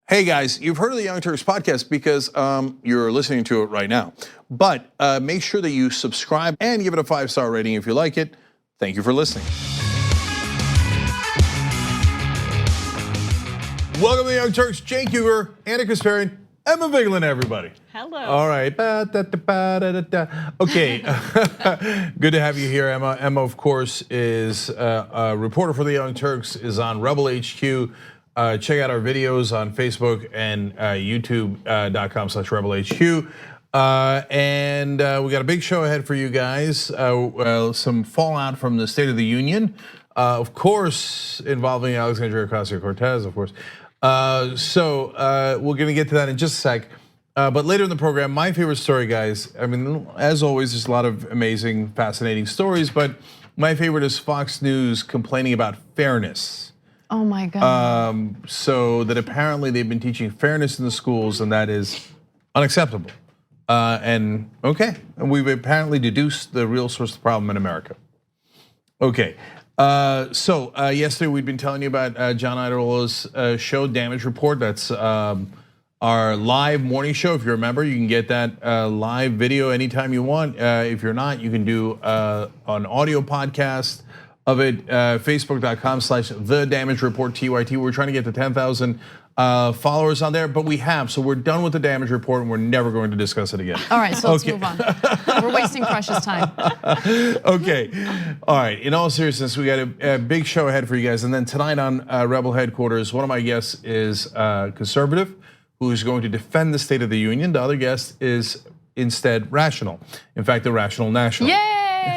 Hey guys, you've heard of the Young Turks podcast because you're listening to it right now. But make sure that you subscribe and give it a 5-star rating if you like it. Thank you for listening. Welcome to the Young Turks. Jake Huger, Anna Kasparian, Emma Vigeland, everybody. Hello. All right. Okay. Good to have you here, Emma. Emma, of course, is a reporter for the Young Turks, is on Rebel HQ. Check out our videos on Facebook and youtube.com/rebelhq. And we got a big show ahead for you guys. Some fallout from the State of the Union, of course, involving Alexandria Ocasio-Cortez, of course. So we're gonna get to that in just a sec. But later in the program, my favorite story, guys. I mean, as always, there's a lot of amazing, fascinating stories, but my favorite is Fox News complaining about fairness. Oh my God. So that apparently they've been teaching fairness in the schools, and that is unacceptable. And we've apparently deduced the real source of the problem in America. Okay, so yesterday we'd been telling you about John Iadaro's show, Damage Report. That's our live morning show. If you remember, you can get that live video anytime you want. If you're not, you can do an audio podcast of it, facebook.com/The Damage Report TYT. We're trying to get to 10,000 followers on there, but we have, so we're done with the Damage Report and we're never going to discuss it again. All right, so let's move on. We're wasting precious time. Okay, all right, in all seriousness, we got a big show ahead for you guys. And then tonight on Rebel Headquarters, one of my guests is conservative, who is going to defend the State of the Union. The other guest is instead rational. In fact, the rational national. Yay!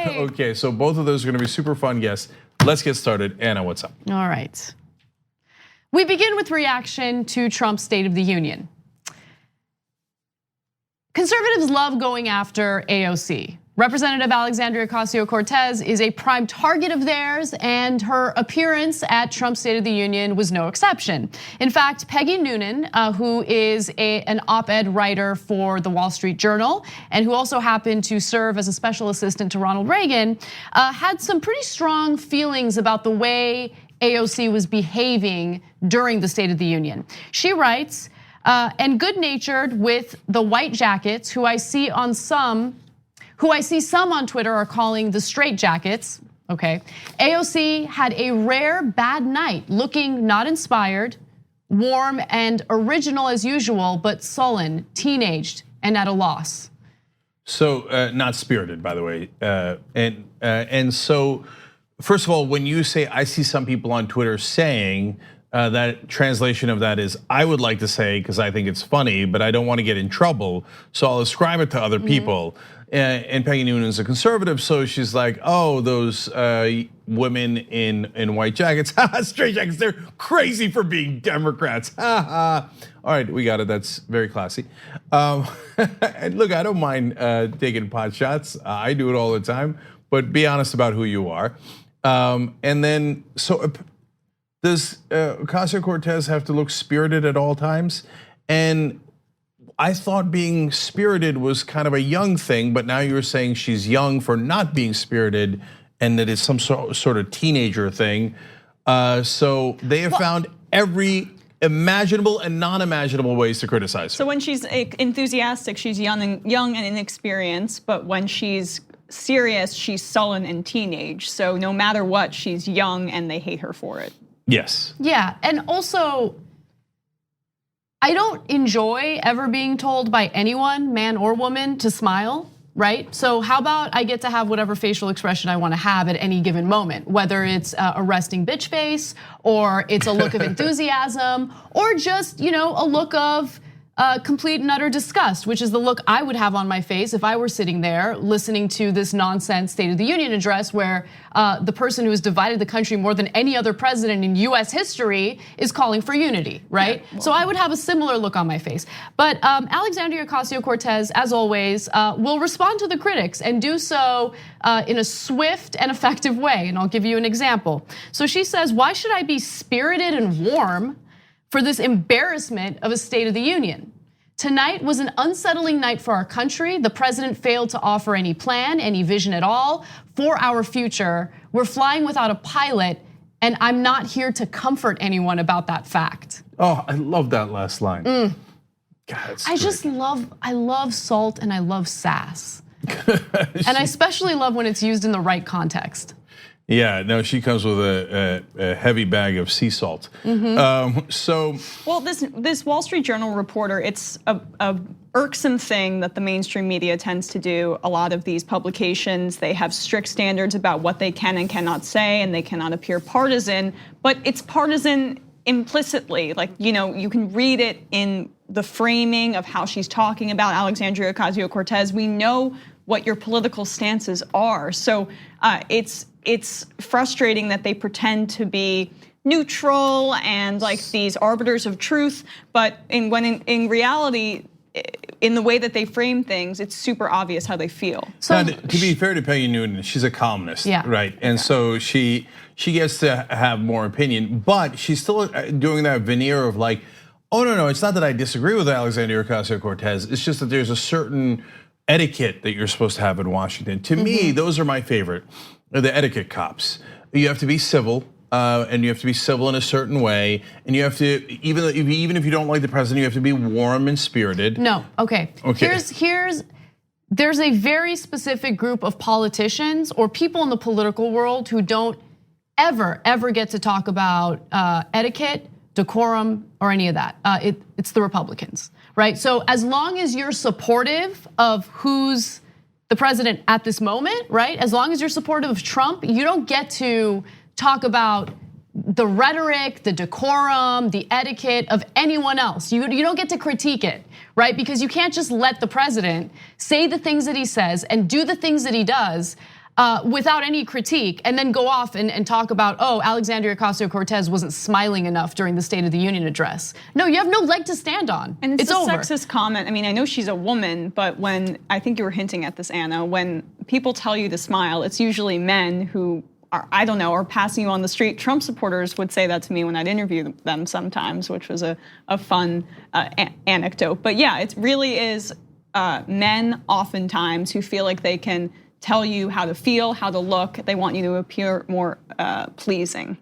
Okay, so both of those are gonna be super fun guests. Let's get started. Anna, what's up? All right. We begin with reaction to Trump's State of the Union. Conservatives love going after AOC. Representative Alexandria Ocasio-Cortez is a prime target of theirs, and her appearance at Trump's State of the Union was no exception. In fact, Peggy Noonan, who is an op-ed writer for the Wall Street Journal, and who also happened to serve as a special assistant to Ronald Reagan, had some pretty strong feelings about the way AOC was behaving during the State of the Union. She writes, and good-natured with the white jackets, who I see some on Twitter are calling the straight jackets, okay? AOC had a rare bad night, looking not inspired, warm and original as usual, but sullen, teenaged, and at a loss. So not spirited, by the way. And so, first of all, when you say, I see some people on Twitter saying, that translation of that is, I would like to say, because I think it's funny, but I don't want to get in trouble, so I'll ascribe it to other people. And Peggy Noonan's a conservative, so she's like, oh, those women in white jackets, straight jackets, they're crazy for being Democrats. All right, we got it, that's very classy. And look, I don't mind taking pot shots, I do it all the time, but be honest about who you are. And then, so does Ocasio-Cortez have to look spirited at all times? And I thought being spirited was kind of a young thing, but now you're saying she's young for not being spirited and that it's some sort of teenager thing. So they have found every imaginable and non-imaginable ways to criticize her. So when she's enthusiastic, she's young and inexperienced, but when she's serious, she's sullen and teenage. So no matter what, she's young and they hate her for it. Yes. Yeah, and also, I don't enjoy ever being told by anyone, man or woman, to smile, right? So how about I get to have whatever facial expression I want to have at any given moment, whether it's a resting bitch face, or it's a look of enthusiasm, or just, a look of complete and utter disgust, which is the look I would have on my face if I were sitting there listening to this nonsense State of the Union address where the person who has divided the country more than any other president in US history is calling for unity, right? Yeah, well. So I would have a similar look on my face. But Alexandria Ocasio-Cortez, as always, will respond to the critics and do so in a swift and effective way. And I'll give you an example. So she says, why should I be spirited and warm for this embarrassment of a State of the Union? Tonight was an unsettling night for our country. The president failed to offer any plan, any vision at all for our future. We're flying without a pilot, and I'm not here to comfort anyone about that fact. Oh, I love that last line. God, I love salt and I love sass. And I especially love when it's used in the right context. Yeah, no, she comes with a heavy bag of sea salt. Well, this Wall Street Journal reporter, it's a irksome thing that the mainstream media tends to do. A lot of these publications, they have strict standards about what they can and cannot say, and they cannot appear partisan. But it's partisan implicitly. Like, you can read it in the framing of how she's talking about Alexandria Ocasio-Cortez. We know what your political stances are. So it's frustrating that they pretend to be neutral and like these arbiters of truth, but in reality, in the way that they frame things, it's super obvious how they feel. So now, to be fair to Peggy Noonan, she's a columnist, right? And so she gets to have more opinion, but she's still doing that veneer of like, oh no, it's not that I disagree with Alexandria Ocasio-Cortez. It's just that there's a certain etiquette that you're supposed to have in Washington. To me, those are my favorite, the etiquette cops. You have to be civil, and you have to be civil in a certain way, and you have to, even if you don't like the president, you have to be warm and spirited. No, okay. There's a very specific group of politicians or people in the political world who don't ever get to talk about etiquette, decorum, or any of that. It's the Republicans, right? So as long as you're supportive of who's the president at this moment, right? As long as you're supportive of Trump, you don't get to talk about the rhetoric, the decorum, the etiquette of anyone else. You don't get to critique it, right? Because you can't just let the president say the things that he says and do the things that he does without any critique, and then go off and talk about, oh, Alexandria Ocasio-Cortez wasn't smiling enough during the State of the Union address. No, you have no leg to stand on. And it's a over. Sexist comment. I mean, I know she's a woman, but when, I think you were hinting at this, Anna, when people tell you to smile, it's usually men who are, I don't know, are passing you on the street. Trump supporters would say that to me when I'd interview them sometimes, which was a fun anecdote. But yeah, it really is men oftentimes who feel like they can tell you how to feel, how to look. They want you to appear more pleasing.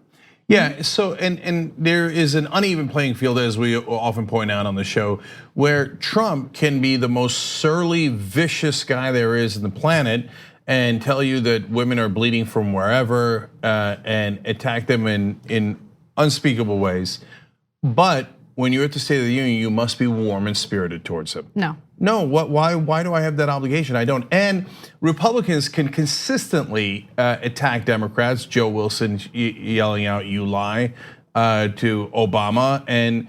Yeah, so and there is an uneven playing field, as we often point out on the show, where Trump can be the most surly, vicious guy there is in the planet and tell you that women are bleeding from wherever and attack them in unspeakable ways. But when you're at the State of the Union, you must be warm and spirited towards him. No, why do I have that obligation? I don't. And Republicans can consistently attack Democrats. Joe Wilson yelling out, "You lie," to Obama, and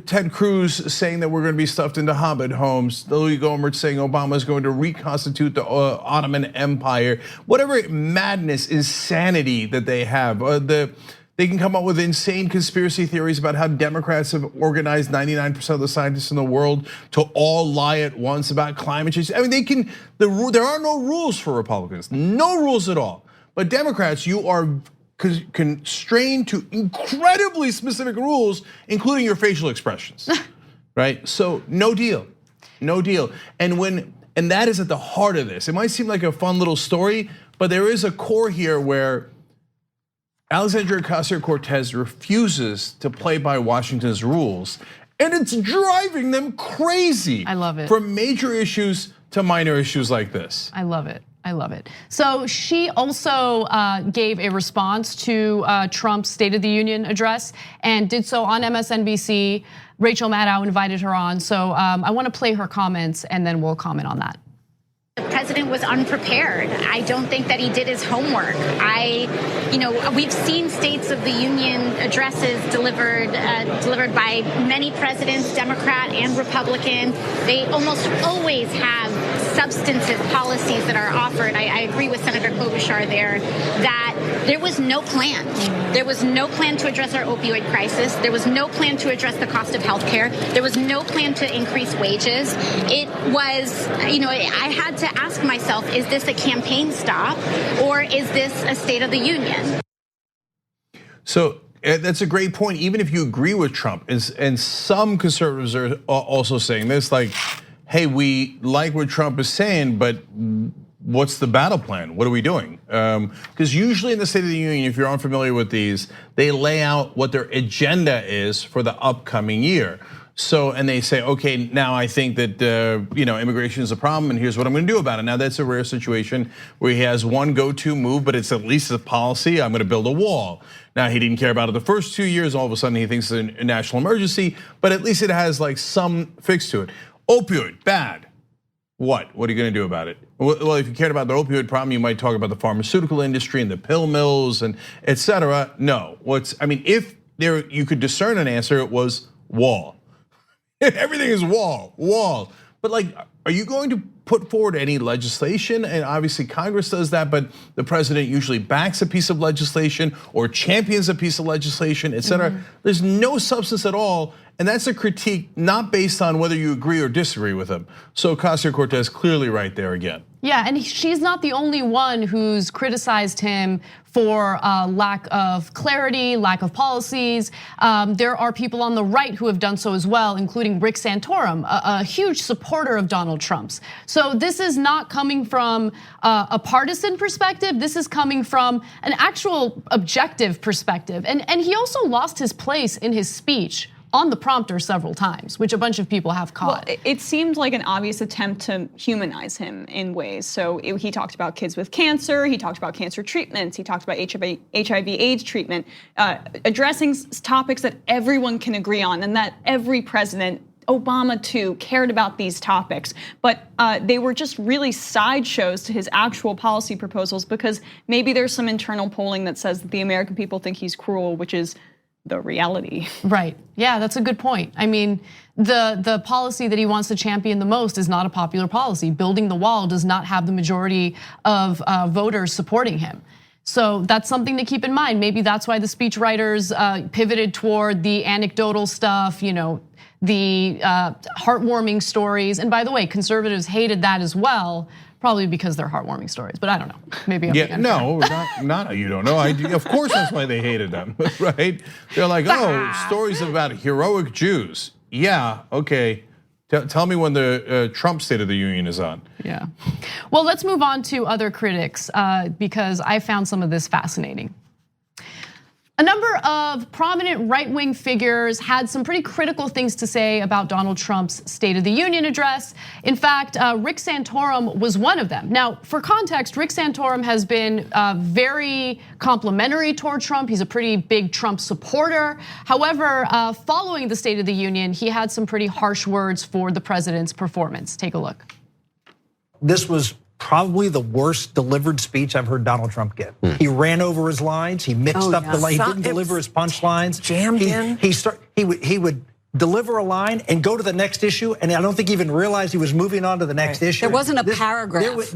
Ted Cruz saying that we're going to be stuffed into Hobbit homes. Louis Gohmert saying Obama is going to reconstitute the Ottoman Empire. Whatever madness, insanity that they have, they can come up with insane conspiracy theories about how Democrats have organized 99% of the scientists in the world to all lie at once about climate change. I mean, there are no rules for Republicans, no rules at all. But Democrats, you are constrained to incredibly specific rules, including your facial expressions, right? So no deal. And that is at the heart of this. It might seem like a fun little story, but there is a core here where Alexandria Ocasio-Cortez refuses to play by Washington's rules, and it's driving them crazy. I love it. From major issues to minor issues like this. I love it. So she also gave a response to Trump's State of the Union address and did so on MSNBC. Rachel Maddow invited her on. So I want to play her comments and then we'll comment on that. The president was unprepared. I don't think that he did his homework. We've seen States of the Union addresses delivered by many presidents, Democrat and Republican. They almost always have substantive policies that are offered. I agree with Senator Klobuchar there that there was no plan. There was no plan to address our opioid crisis. There was no plan to address the cost of health care. There was no plan to increase wages. It was, I had to ask myself, is this a campaign stop or is this a State of the Union? So that's a great point. Even if you agree with Trump, and some conservatives are also saying this, like, hey, we like what Trump is saying, but what's the battle plan? What are we doing? Because usually in the State of the Union, if you're unfamiliar with these, they lay out what their agenda is for the upcoming year. So, and they say, okay, now I think that immigration is a problem, and here's what I'm going to do about it. Now that's a rare situation where he has one go-to move, but it's at least a policy. I'm going to build a wall. Now he didn't care about it the first 2 years. All of a sudden he thinks it's a national emergency, but at least it has like some fix to it. Opioid, bad. What are you going to do about it? Well, if you cared about the opioid problem, you might talk about the pharmaceutical industry and the pill mills and et cetera. No, if you could discern an answer, it was wall. Everything is wall. But like, are you going to put forward any legislation? And obviously Congress does that, but the president usually backs a piece of legislation or champions a piece of legislation, et cetera. There's no substance at all. And that's a critique not based on whether you agree or disagree with him. So Ocasio-Cortez clearly right there again. Yeah, and she's not the only one who's criticized him for lack of clarity, lack of policies. There are people on the right who have done so as well, including Rick Santorum, a huge supporter of Donald Trump's. So this is not coming from a partisan perspective. This is coming from an actual objective perspective. And he also lost his place in his speech on the prompter several times, which a bunch of people have caught. Well, it seemed like an obvious attempt to humanize him in ways. So he talked about kids with cancer, he talked about cancer treatments, he talked about HIV/AIDS treatment, addressing topics that everyone can agree on and that every president, Obama too, cared about these topics. But they were just really sideshows to his actual policy proposals because maybe there's some internal polling that says that the American people think he's cruel, which is the reality. Right, yeah, that's a good point. I mean, the policy that he wants to champion the most is not a popular policy. Building the wall does not have the majority of voters supporting him. So that's something to keep in mind. Maybe that's why the speechwriters pivoted toward the anecdotal stuff, the heartwarming stories. And by the way, conservatives hated that as well, probably because they're heartwarming stories, but I don't know. Maybe I'm not you don't know. Of course that's why they hated them, right? They're like, stories about heroic Jews. Yeah, okay. Tell me when the Trump State of the Union is on. Yeah. Well, let's move on to other critics because I found some of this fascinating. A number of prominent right-wing figures had some pretty critical things to say about Donald Trump's State of the Union address. In fact, Rick Santorum was one of them. Now, for context, Rick Santorum has been very complimentary toward Trump. He's a pretty big Trump supporter. However, following the State of the Union, he had some pretty harsh words for the president's performance. Take a look. This was probably the worst delivered speech I've heard Donald Trump give. He ran over his lines. He mixed up the line. He didn't deliver his punchlines. Jammed in. He would deliver a line and go to the next issue, and I don't think he even realized he was moving on to the next issue. There wasn't a paragraph.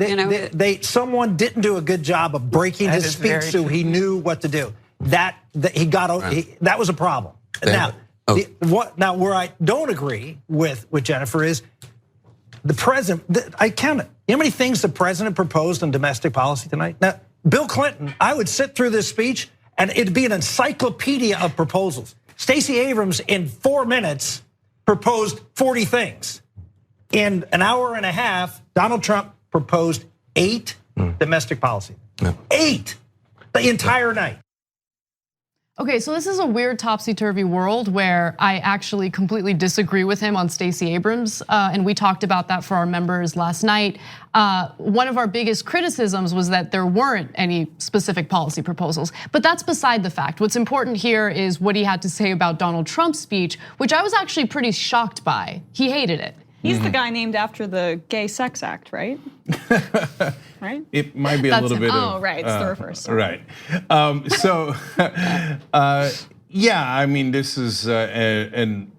Someone didn't do a good job of breaking his speech so he knew what to do. That was a problem. Now, where I don't agree with Jennifer is the president. I counted. You know how many things the president proposed on domestic policy tonight? Now, Bill Clinton, I would sit through this speech and it'd be an encyclopedia of proposals. Stacey Abrams in 4 minutes proposed 40 things. In an hour and a half, Donald Trump proposed 8 domestic policy. 8 the entire night. Okay, so this is a weird topsy-turvy world where I actually completely disagree with him on Stacey Abrams, and we talked about that for our members last night. One of our biggest criticisms was that there weren't any specific policy proposals, but that's beside the fact. What's important here is what he had to say about Donald Trump's speech, which I was actually pretty shocked by. He hated it. He's the guy named after the Gay Sex Act, right? Right? It might be a little bit of. Oh, right, it's the reverse. Right. Yeah, I mean, this is an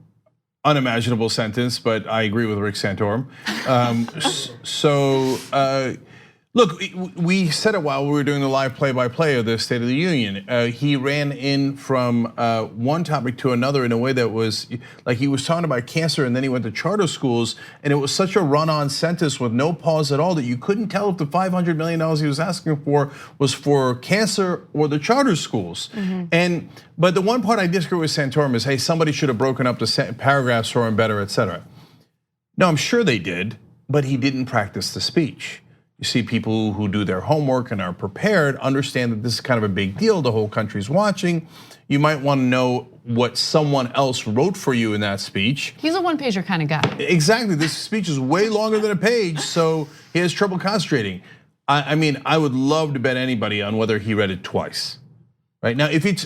unimaginable sentence, but I agree with Rick Santorum. Look, we said it while we were doing the live play-by-play of the State of the Union. He ran in from one topic to another in a way that was like he was talking about cancer and then he went to charter schools, and it was such a run-on sentence with no pause at all that you couldn't tell if the $500 million he was asking for was for cancer or the charter schools. But the one part I disagree with Santorum is, hey, somebody should have broken up the paragraphs for him better, et cetera. No, I'm sure they did, but he didn't practice the speech. You see people who do their homework and are prepared, understand that this is kind of a big deal. The whole country's watching. You might want to know what someone else wrote for you in that speech. He's a one-pager kind of guy. Exactly, this speech is way longer than a page, so he has trouble concentrating. I mean, I would love to bet anybody on whether he read it twice. Right now, if it's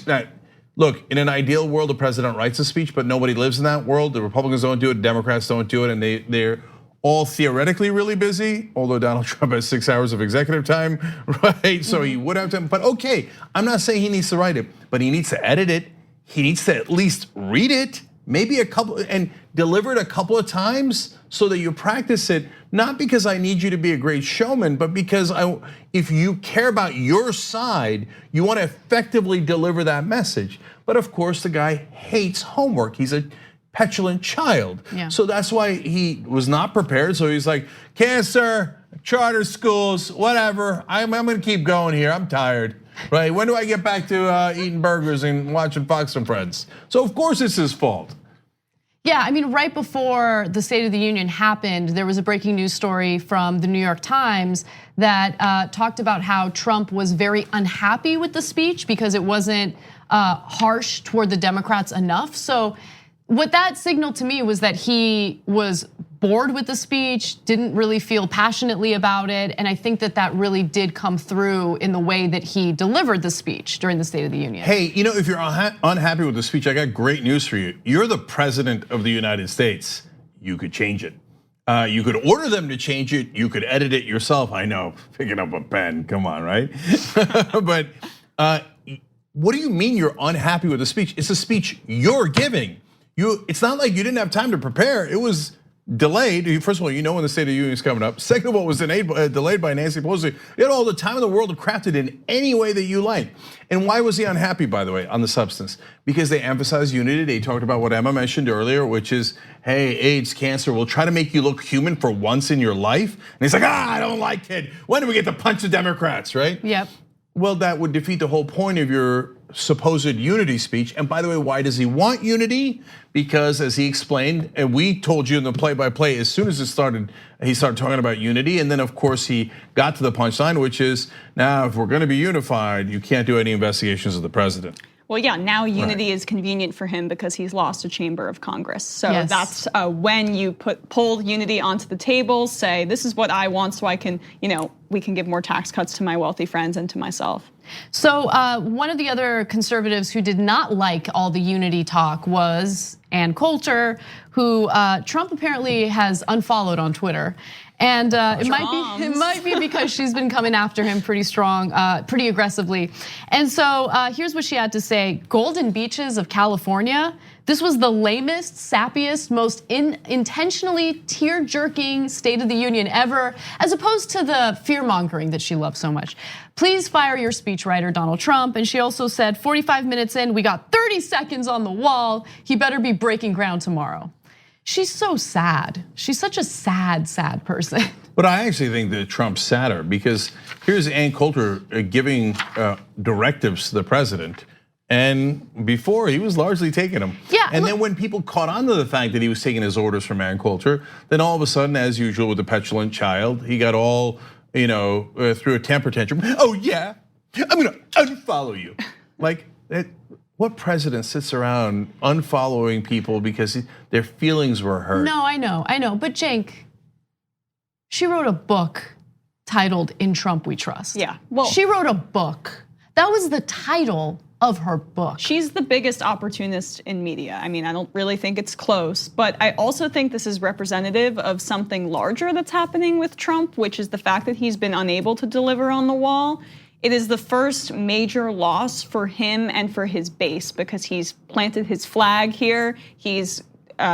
look, in an ideal world, the president writes a speech, but nobody lives in that world. The Republicans don't do it, Democrats don't do it, and they're all theoretically really busy, although Donald Trump has 6 hours of executive time, right? So he would have to, but okay, I'm not saying he needs to write it, but he needs to edit it. He needs to at least read it, maybe a couple, and deliver it a couple of times so that you practice it, not because I need you to be a great showman, but because if you care about your side, you want to effectively deliver that message. But of course, the guy hates homework. He's a petulant child. Yeah. So that's why he was not prepared. So he's like, cancer, charter schools, whatever. I'm gonna keep going here, I'm tired. Right, when do I get back to eating burgers and watching Fox and Friends? So of course it's his fault. Yeah, I mean, right before the State of the Union happened, there was a breaking news story from the New York Times that talked about how Trump was very unhappy with the speech because it wasn't harsh toward the Democrats enough. So what that signaled to me was that he was bored with the speech, didn't really feel passionately about it, and I think that really did come through in the way that he delivered the speech during the State of the Union. Hey, if you're unhappy with the speech, I got great news for you. You're the president of the United States. You could change it. You could order them to change it. You could edit it yourself. I know, picking up a pen, come on, right? But what do you mean you're unhappy with the speech? It's a speech you're giving. It's not like you didn't have time to prepare. It was delayed. First of all, when the State of the Union is coming up. Second of all, it was delayed by Nancy Pelosi. You had all the time in the world to craft it in any way that you like. And why was he unhappy, by the way, on the substance? Because they emphasized unity. They talked about what Emma mentioned earlier, which is, hey, AIDS, cancer, we'll try to make you look human for once in your life. And he's like, I don't like it. When do we get to punch the Democrats, right? Yep. Well, that would defeat the whole point of your supposed unity speech. And by the way, why does he want unity? Because as he explained, and we told you in the play-by-play, as soon as it started, he started talking about unity. And then of course he got to the punchline, which is, now if we're gonna be unified, you can't do any investigations of the president. Well, yeah, now unity is convenient for him because he's lost a chamber of Congress. So yes. That's when you pull unity onto the table, say, this is what I want so I can, we can give more tax cuts to my wealthy friends and to myself. So one of the other conservatives who did not like all the unity talk was Ann Coulter, who Trump apparently has unfollowed on Twitter. And it might be because she's been coming after him pretty strong, pretty aggressively. And so here's what she had to say: Golden Beaches of California. This was the lamest, sappiest, most intentionally tear-jerking State of the Union ever, as opposed to the fear-mongering that she loves so much. Please fire your speechwriter, Donald Trump. And she also said, 45 minutes in, we got 30 seconds on the wall. He better be breaking ground tomorrow. She's so sad. She's such a sad, sad person. But I actually think that Trump's sadder because here's Ann Coulter giving directives to the president. And before he was largely taking them. Yeah. And then when people caught on to the fact that he was taking his orders from Ann Coulter, then all of a sudden, as usual with the petulant child, he got all, through a temper tantrum. Oh yeah, I'm gonna unfollow you. Like, what president sits around unfollowing people because their feelings were hurt? No, I know. But Cenk, she wrote a book titled "In Trump We Trust." Yeah, well, she wrote a book. That was the title of her book. She's the biggest opportunist in media. I mean, I don't really think it's close, but I also think this is representative of something larger that's happening with Trump, which is the fact that he's been unable to deliver on the wall. It is the first major loss for him and for his base because he's planted his flag here. He's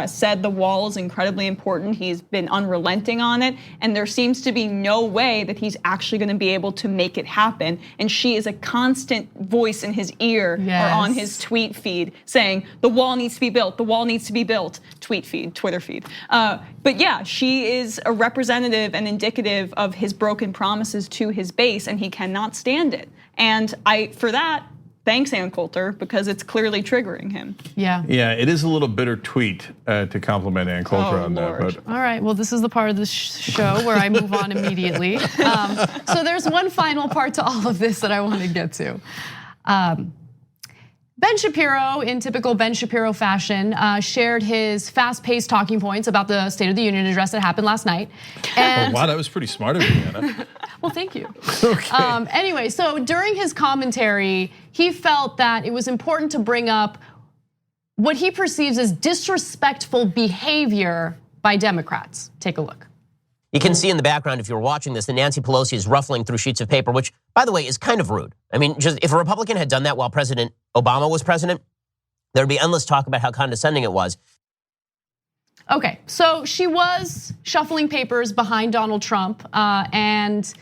said the wall is incredibly important. He's been unrelenting on it. And there seems to be no way that he's actually gonna be able to make it happen. And she is a constant voice in his ear or on his tweet feed saying, the wall needs to be built, the wall needs to be built. Tweet feed, Twitter feed. But yeah, she is a representative and indicative of his broken promises to his base, and he cannot stand it. And for that, thanks Ann Coulter because it's clearly triggering him. Yeah. Yeah, it is a little bitter tweet to compliment Ann Coulter on that. But. All right, well, this is the part of the show where I move on immediately. So there's one final part to all of this that I want to get to. Ben Shapiro, in typical Ben Shapiro fashion, shared his fast-paced talking points about the State of the Union address that happened last night. And wow, that was pretty smart of you, Anna. Well, thank you. Okay. Anyway, so during his commentary, he felt that it was important to bring up what he perceives as disrespectful behavior by Democrats. Take a look. You can see in the background, if you're watching this, that Nancy Pelosi is ruffling through sheets of paper, which, by the way, is kind of rude. I mean, just if a Republican had done that while President Obama was president, there'd be endless talk about how condescending it was. Okay, so she was shuffling papers behind Donald Trump, and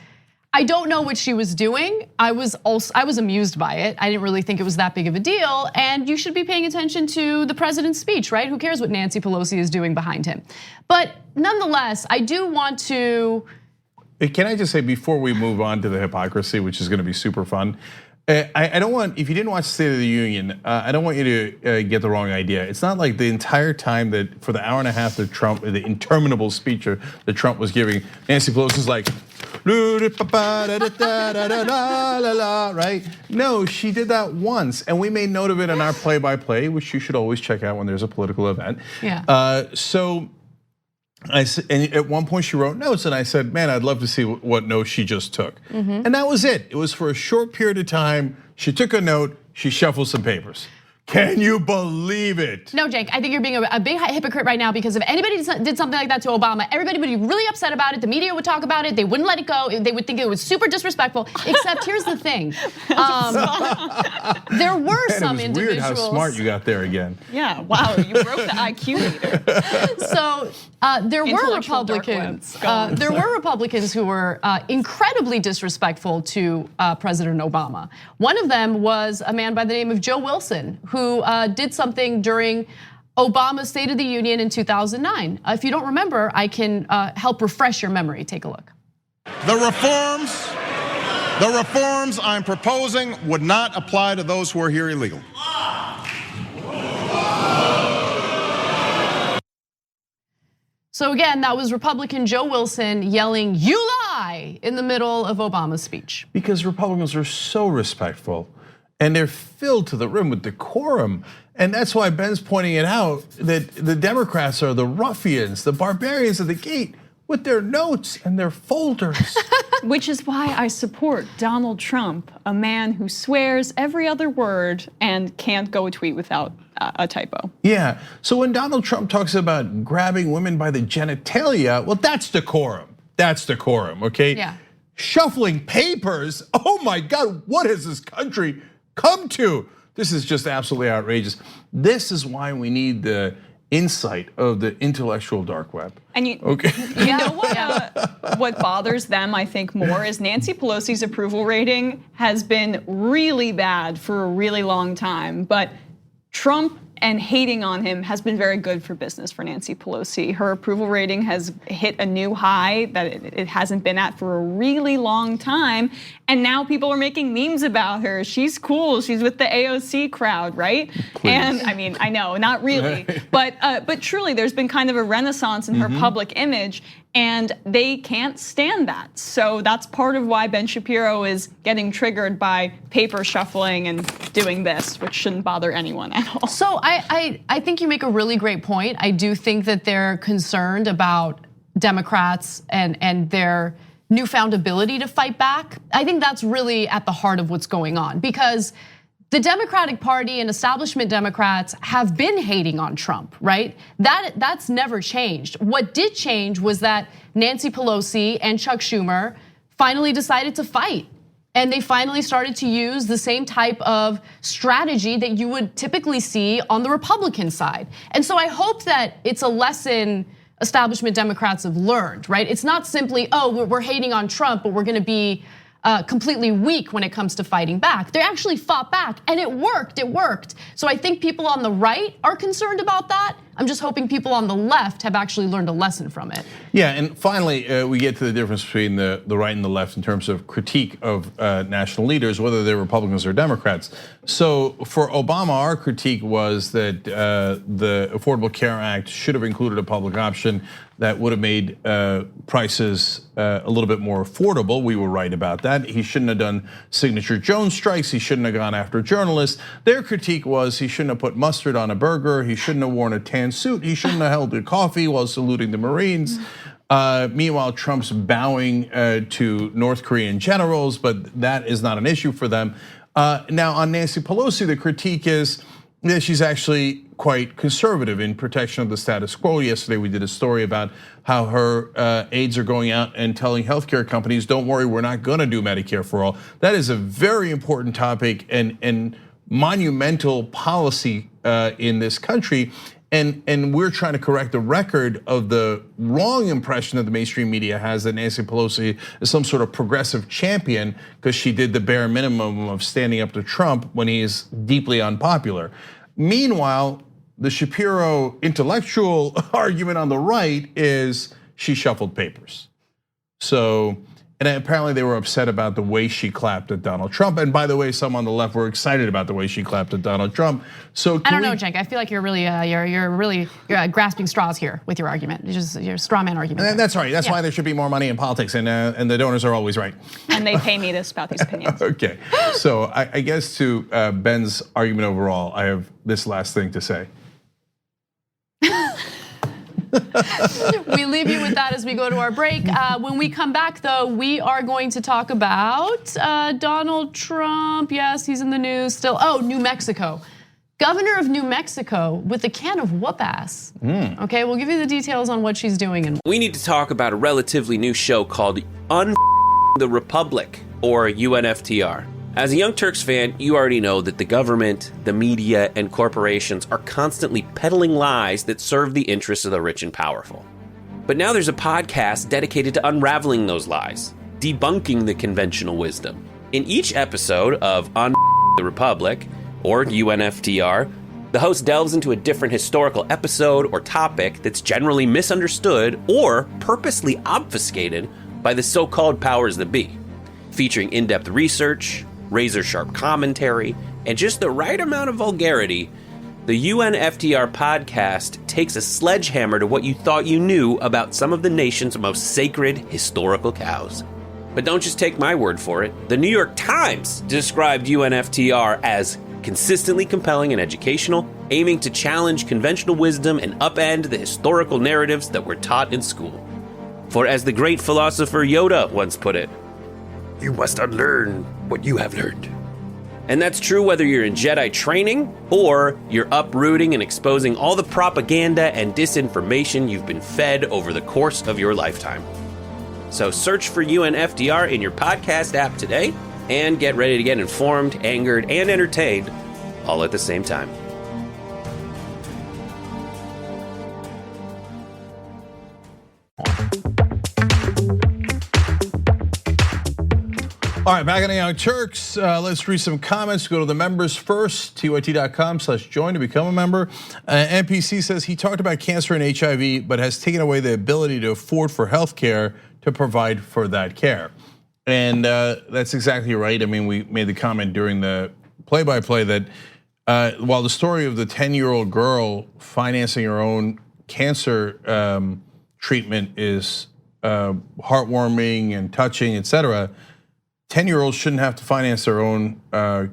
I don't know what she was doing. I was amused by it. I didn't really think it was that big of a deal. And you should be paying attention to the president's speech, right? Who cares what Nancy Pelosi is doing behind him? But nonetheless, I do want to. Can I just say before we move on to the hypocrisy, which is going to be super fun, I don't want, if you didn't watch State of the Union, I don't want you to get the wrong idea. It's not like the entire time that for the hour and a half that Trump, the interminable speech that Trump was giving, Nancy Pelosi's like, right? No, she did that once, and we made note of it in our play-by-play, which you should always check out when there's a political event. Yeah. So I said, and at one point she wrote notes, and I said, "Man, I'd love to see what notes she just took." And that was it. It was for a short period of time. She took a note. She shuffled some papers. Can you believe it? No, Jake, I think you're being a big hypocrite right now because if anybody did something like that to Obama, everybody would be really upset about it. The media would talk about it. They wouldn't let it go. They would think it was super disrespectful. Except here's the thing. There were some individuals. Weird how smart you got there again. Yeah, wow, you broke the IQ meter. So there were Republicans. There were Republicans who were incredibly disrespectful to President Obama. One of them was a man by the name of Joe Wilson, who did something during Obama's State of the Union in 2009. If you don't remember, I can help refresh your memory. Take a look. The reforms I'm proposing would not apply to those who are here illegally. So again, that was Republican Joe Wilson yelling, "You lie," in the middle of Obama's speech. Because Republicans are so respectful. And they're filled to the rim with decorum. And that's why Ben's pointing it out that the Democrats are the ruffians, the barbarians at the gate with their notes and their folders. Which is why I support Donald Trump, a man who swears every other word and can't go a tweet without a typo. Yeah, so when Donald Trump talks about grabbing women by the genitalia, well, that's decorum. That's decorum, okay? Yeah. Shuffling papers, oh my God, what has this country come to? This is just absolutely outrageous. This is why we need the insight of the intellectual dark web. And you know what bothers them, I think, more is Nancy Pelosi's approval rating has been really bad for a really long time, but Trump and hating on him has been very good for business for Nancy Pelosi. Her approval rating has hit a new high that it hasn't been at for a really long time. And now people are making memes about her. She's cool, she's with the AOC crowd, right? Please. And I mean, I know, not really, but truly there's been kind of a renaissance in her public image and they can't stand that. So that's part of why Ben Shapiro is getting triggered by paper shuffling and doing this, which shouldn't bother anyone at all. So I think you make a really great point. I do think that they're concerned about Democrats and their newfound ability to fight back. I think that's really at the heart of what's going on because the Democratic Party and establishment Democrats have been hating on Trump, right? That's never changed. What did change was that Nancy Pelosi and Chuck Schumer finally decided to fight. And they finally started to use the same type of strategy that you would typically see on the Republican side. And so I hope that it's a lesson establishment Democrats have learned, right? It's not simply, oh, we're hating on Trump, but we're gonna be completely weak when it comes to fighting back. They actually fought back and it worked. So I think people on the right are concerned about that. I'm just hoping people on the left have actually learned a lesson from it. Yeah, and finally, we get to the difference between the right and the left in terms of critique of national leaders, whether they're Republicans or Democrats. So for Obama, our critique was that the Affordable Care Act should have included a public option that would have made prices a little bit more affordable. We were right about that. He shouldn't have done signature Jones strikes. He shouldn't have gone after journalists. Their critique was he shouldn't have put mustard on a burger. He shouldn't have worn a tan suit. He shouldn't have held a coffee while saluting the Marines. Meanwhile, Trump's bowing to North Korean generals, but that is not an issue for them. Now on Nancy Pelosi, the critique is that she's actually quite conservative in protection of the status quo. Yesterday, we did a story about how her aides are going out and telling healthcare companies, don't worry, we're not gonna do Medicare for all. That is a very important topic and monumental policy in this country. And we're trying to correct the record of the wrong impression that the mainstream media has that Nancy Pelosi is some sort of progressive champion because she did the bare minimum of standing up to Trump when he is deeply unpopular. Meanwhile, the Shapiro intellectual argument on the right is she shuffled papers. So, and apparently they were upset about the way she clapped at Donald Trump. And by the way, some on the left were excited about the way she clapped at Donald Trump. So I don't know, Cenk. I feel like you're really grasping straws here with your argument. You're a straw man argument. And that's right. That's why there should be more money in politics, and the donors are always right. And they pay me to spout these opinions. Okay, so I guess to Ben's argument overall, I have this last thing to say. We leave you with that as we go to our break. When we come back, though, we are going to talk about Donald Trump. Yes, he's in the news still. Oh, New Mexico. Governor of New Mexico with a can of whoop-ass. Okay, we'll give you the details on what she's doing. We need to talk about a relatively new show called the Republic, or UNFTR. As a Young Turks fan, you already know that the government, the media, and corporations are constantly peddling lies that serve the interests of the rich and powerful. But now there's a podcast dedicated to unraveling those lies, debunking the conventional wisdom. In each episode of On the Republic, or UNFTR, the host delves into a different historical episode or topic that's generally misunderstood or purposely obfuscated by the so-called powers that be, featuring in-depth research, razor-sharp commentary, and just the right amount of vulgarity. The UNFTR podcast takes a sledgehammer to what you thought you knew about some of the nation's most sacred historical cows. But don't just take my word for it. The New York Times described UNFTR as consistently compelling and educational, aiming to challenge conventional wisdom and upend the historical narratives that were taught in school. For as the great philosopher Yoda once put it, you must unlearn what you have learned. And that's true whether you're in Jedi training or you're uprooting and exposing all the propaganda and disinformation you've been fed over the course of your lifetime. So search for UNFTR in your podcast app today and get ready to get informed, angered, and entertained all at the same time. All right, back on the Young Turks. Let's read some comments. Go to the members first, tyt.com/join to become a member. NPC says he talked about cancer and HIV, but has taken away the ability to afford for healthcare to provide for that care. And that's exactly right. I mean, we made the comment during the play-by-play that while the story of the 10-year-old girl financing her own cancer treatment is heartwarming and touching, etc., 10-year-olds shouldn't have to finance their own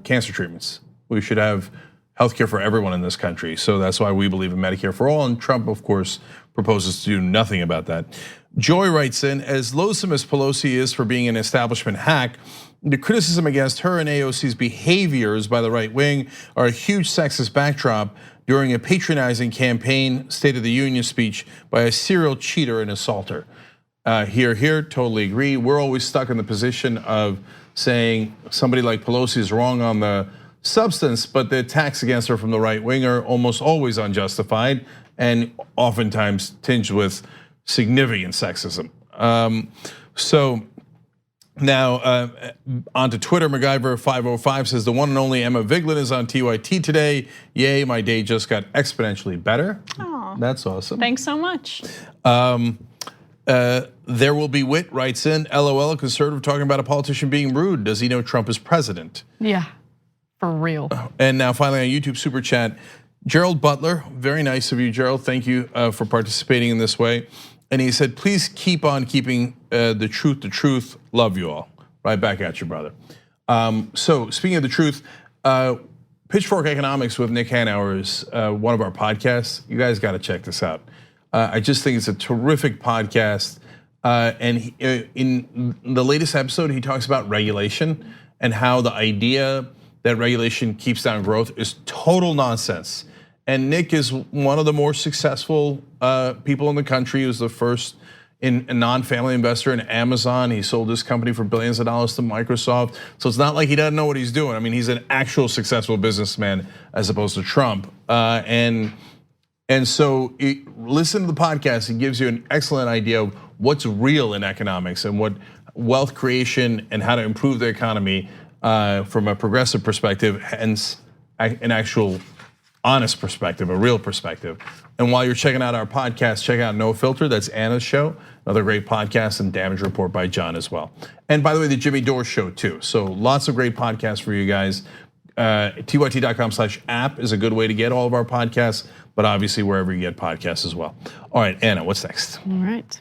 cancer treatments. We should have healthcare for everyone in this country. So that's why we believe in Medicare for all. And Trump, of course, proposes to do nothing about that. Joy writes in, as loathsome as Pelosi is for being an establishment hack, the criticism against her and AOC's behaviors by the right wing are a huge sexist backdrop during a patronizing campaign State of the Union speech by a serial cheater and assaulter. Here, totally agree. We're always stuck in the position of saying somebody like Pelosi is wrong on the substance, but the attacks against her from the right wing are almost always unjustified and oftentimes tinged with significant sexism. So now onto Twitter, MacGyver505 says the one and only Emma Vigeland is on TYT today. Yay, my day just got exponentially better. That's awesome. Thanks so much. There will be wit writes in, LOL, a conservative talking about a politician being rude. Does he know Trump is president? Yeah, for real. And now finally on YouTube super chat, Gerald Butler, very nice of you, Gerald. Thank you for participating in this way. And he said, please keep on keeping the truth. Love you all. Right back at you, brother. So speaking of the truth, Pitchfork Economics with Nick Hanauer is one of our podcasts. You guys got to check this out. I just think it's a terrific podcast. And in the latest episode, he talks about regulation and how the idea that regulation keeps down growth is total nonsense. And Nick is one of the more successful people in the country. He was the first a non-family investor in Amazon. He sold his company for billions of dollars to Microsoft. So it's not like he doesn't know what he's doing. I mean, he's an actual successful businessman as opposed to Trump. And so listen to the podcast. It gives you an excellent idea of what's real in economics and what wealth creation and how to improve the economy from a progressive perspective, hence an actual honest perspective, a real perspective. And while you're checking out our podcast, check out No Filter, that's Anna's show, another great podcast, and Damage Report by John as well. And by the way, the Jimmy Dore show too. So lots of great podcasts for you guys. TYT.com/app is a good way to get all of our podcasts, but obviously wherever you get podcasts as well. All right, Anna, what's next? All right.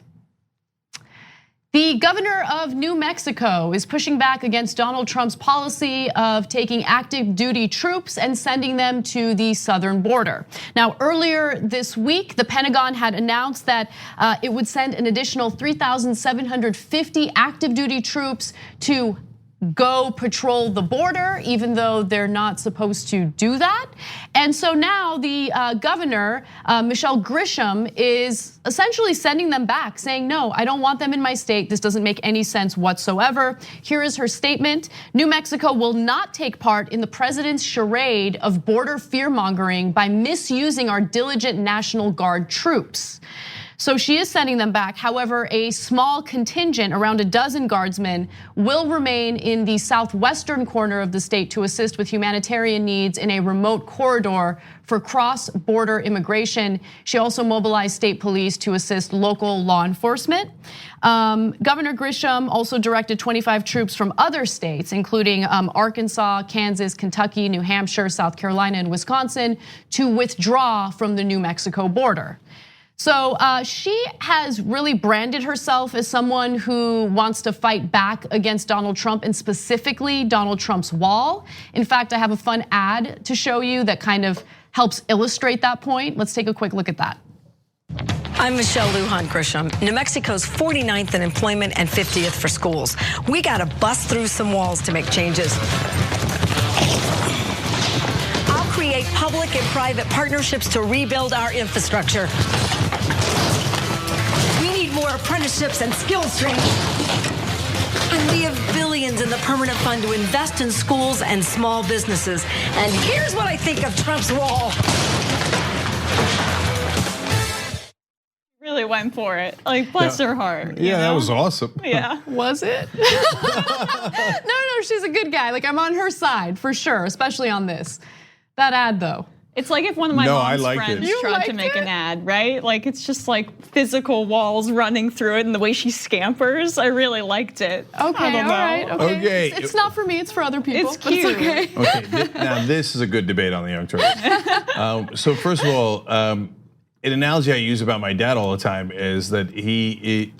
The governor of New Mexico is pushing back against Donald Trump's policy of taking active duty troops and sending them to the southern border. Now, earlier this week, the Pentagon had announced that it would send an additional 3,750 active duty troops to go patrol the border, even though they're not supposed to do that. And so now the governor, Michelle Grisham, is essentially sending them back, saying, no, I don't want them in my state. This doesn't make any sense whatsoever. Here is her statement. New Mexico will not take part in the president's charade of border fear-mongering by misusing our diligent National Guard troops. So she is sending them back. However, a small contingent, around a dozen guardsmen, will remain in the southwestern corner of the state to assist with humanitarian needs in a remote corridor for cross-border immigration. She also mobilized state police to assist local law enforcement. Governor Grisham also directed 25 troops from other states, including Arkansas, Kansas, Kentucky, New Hampshire, South Carolina, and Wisconsin, to withdraw from the New Mexico border. So she has really branded herself as someone who wants to fight back against Donald Trump, and specifically Donald Trump's wall. In fact, I have a fun ad to show you that kind of helps illustrate that point. Let's take a quick look at that. I'm Michelle Lujan Grisham, New Mexico's 49th in employment and 50th for schools. We got to bust through some walls to make changes. Create public and private partnerships to rebuild our infrastructure. We need more apprenticeships and skills training. And we have billions in the permanent fund to invest in schools and small businesses. And here's what I think of Trump's wall. Really went for it. Like, bless her heart. Yeah, that was awesome. Yeah. Was it? No, she's a good guy. Like, I'm on her side for sure, especially on this. That ad though. It's like if one of my mom's friends tried to make an ad, right? Like it's just like physical walls running through it and the way she scampers. I really liked it. Okay, all right, okay. It's not for me, it's for other people. It's cute. It's okay. Okay, now this is a good debate on the Young Turks. So first of all, an analogy I use about my dad all the time is that he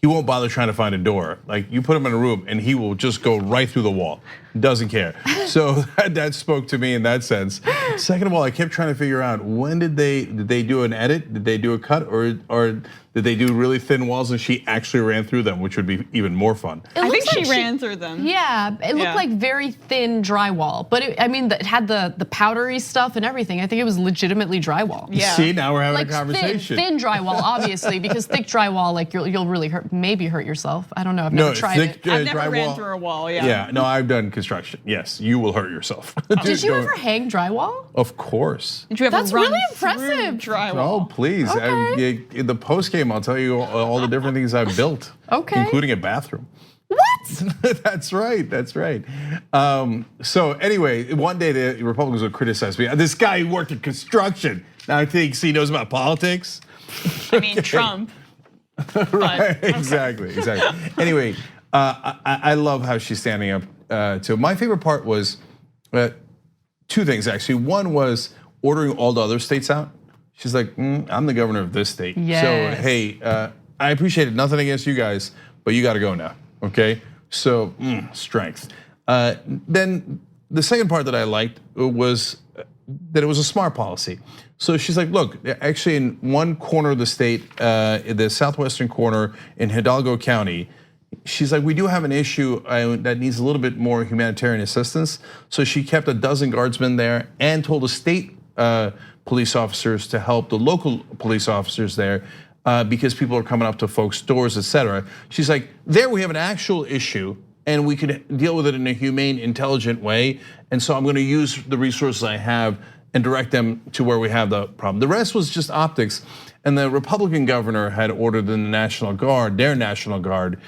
won't bother trying to find a door. Like you put him in a room and he will just go right through the wall. Doesn't care. So that spoke to me in that sense. Second of all, I kept trying to figure out when did they do an edit? Did they do a cut or did they do really thin walls and she actually ran through them, which would be even more fun? I think she ran through them. Yeah, it looked like very thin drywall, but it had the powdery stuff and everything. I think it was legitimately drywall. Yeah. See, now we're having a conversation. Thin drywall, obviously, because thick drywall, like you'll really maybe hurt yourself. I don't know. I've never tried it. I've never ran through a wall. Yeah. Yeah. No, I've done construction. Yes, you will hurt yourself. Did you ever hang drywall? Of course. Did you ever That's run really impressive. Drywall? Oh, please. Okay. In the post game, I'll tell you all the different things I've built, including a bathroom. What? That's right. That's right. So anyway, one day the Republicans would criticize me. This guy who worked in construction, Now he thinks he knows about politics. I mean, Trump. Right, exactly. Anyway, I love how she's standing up to. My favorite part was two things actually. One was ordering all the other states out. She's like, I'm the governor of this state. Yes. So hey, I appreciate it. Nothing against you guys, but you got to go now. Okay. So strength. Then the second part that I liked was that it was a smart policy. So she's like, look, actually in one corner of the state, in the southwestern corner in Hidalgo County, she's like, we do have an issue that needs a little bit more humanitarian assistance. So she kept a dozen guardsmen there and told the state police officers to help the local police officers there because people are coming up to folks' doors, etc. She's like, there we have an actual issue and we could deal with it in a humane, intelligent way. And so I'm gonna use the resources I have and direct them to where we have the problem. The rest was just optics. And the Republican governor had ordered the National Guard, their National Guard,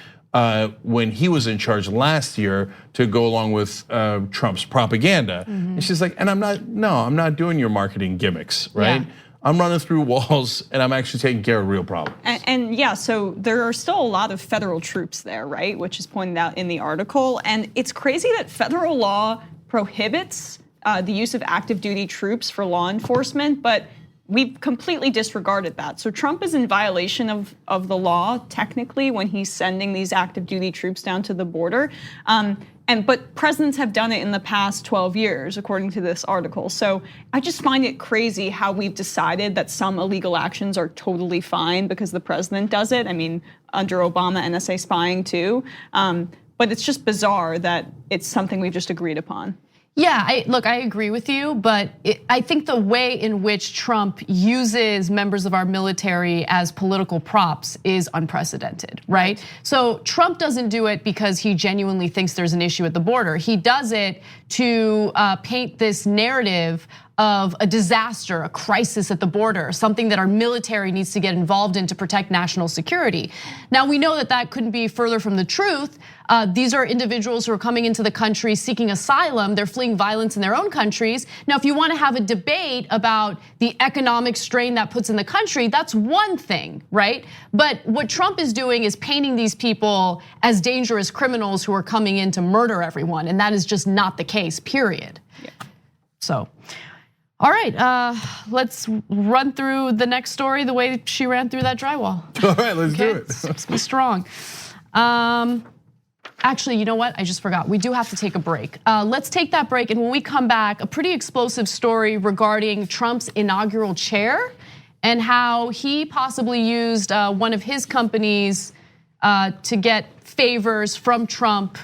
when he was in charge last year to go along with Trump's propaganda. And she's like, and I'm not doing your marketing gimmicks, right? Yeah. I'm running through walls and I'm actually taking care of real problems. And yeah, so there are still a lot of federal troops there, right? Which is pointed out in the article. And it's crazy that federal law prohibits the use of active duty troops for law enforcement, but we've completely disregarded that. So Trump is in violation of the law, technically, when he's sending these active duty troops down to the border. But presidents have done it in the past 12 years, according to this article. So I just find it crazy how we've decided that some illegal actions are totally fine because the president does it. I mean, under Obama, NSA spying too. But it's just bizarre that it's something we've just agreed upon. Yeah, look, I agree with you, but I think the way in which Trump uses members of our military as political props is unprecedented, right? So Trump doesn't do it because he genuinely thinks there's an issue at the border. He does it to paint this narrative of a disaster, a crisis at the border, something that our military needs to get involved in to protect national security. Now we know that that couldn't be further from the truth. These are individuals who are coming into the country seeking asylum. They're fleeing violence in their own countries. Now, if you want to have a debate about the economic strain that puts in the country, that's one thing, right? But what Trump is doing is painting these people as dangerous criminals who are coming in to murder everyone, and that is just not the case, period. Yeah. So. All right, let's run through the next story the way she ran through that drywall. All right, let's do it. Let's be strong. Actually, you know what? I just forgot. We do have to take a break. Let's take that break, and when we come back, a pretty explosive story regarding Trump's inaugural chair and how he possibly used one of his companies to get favors from Trump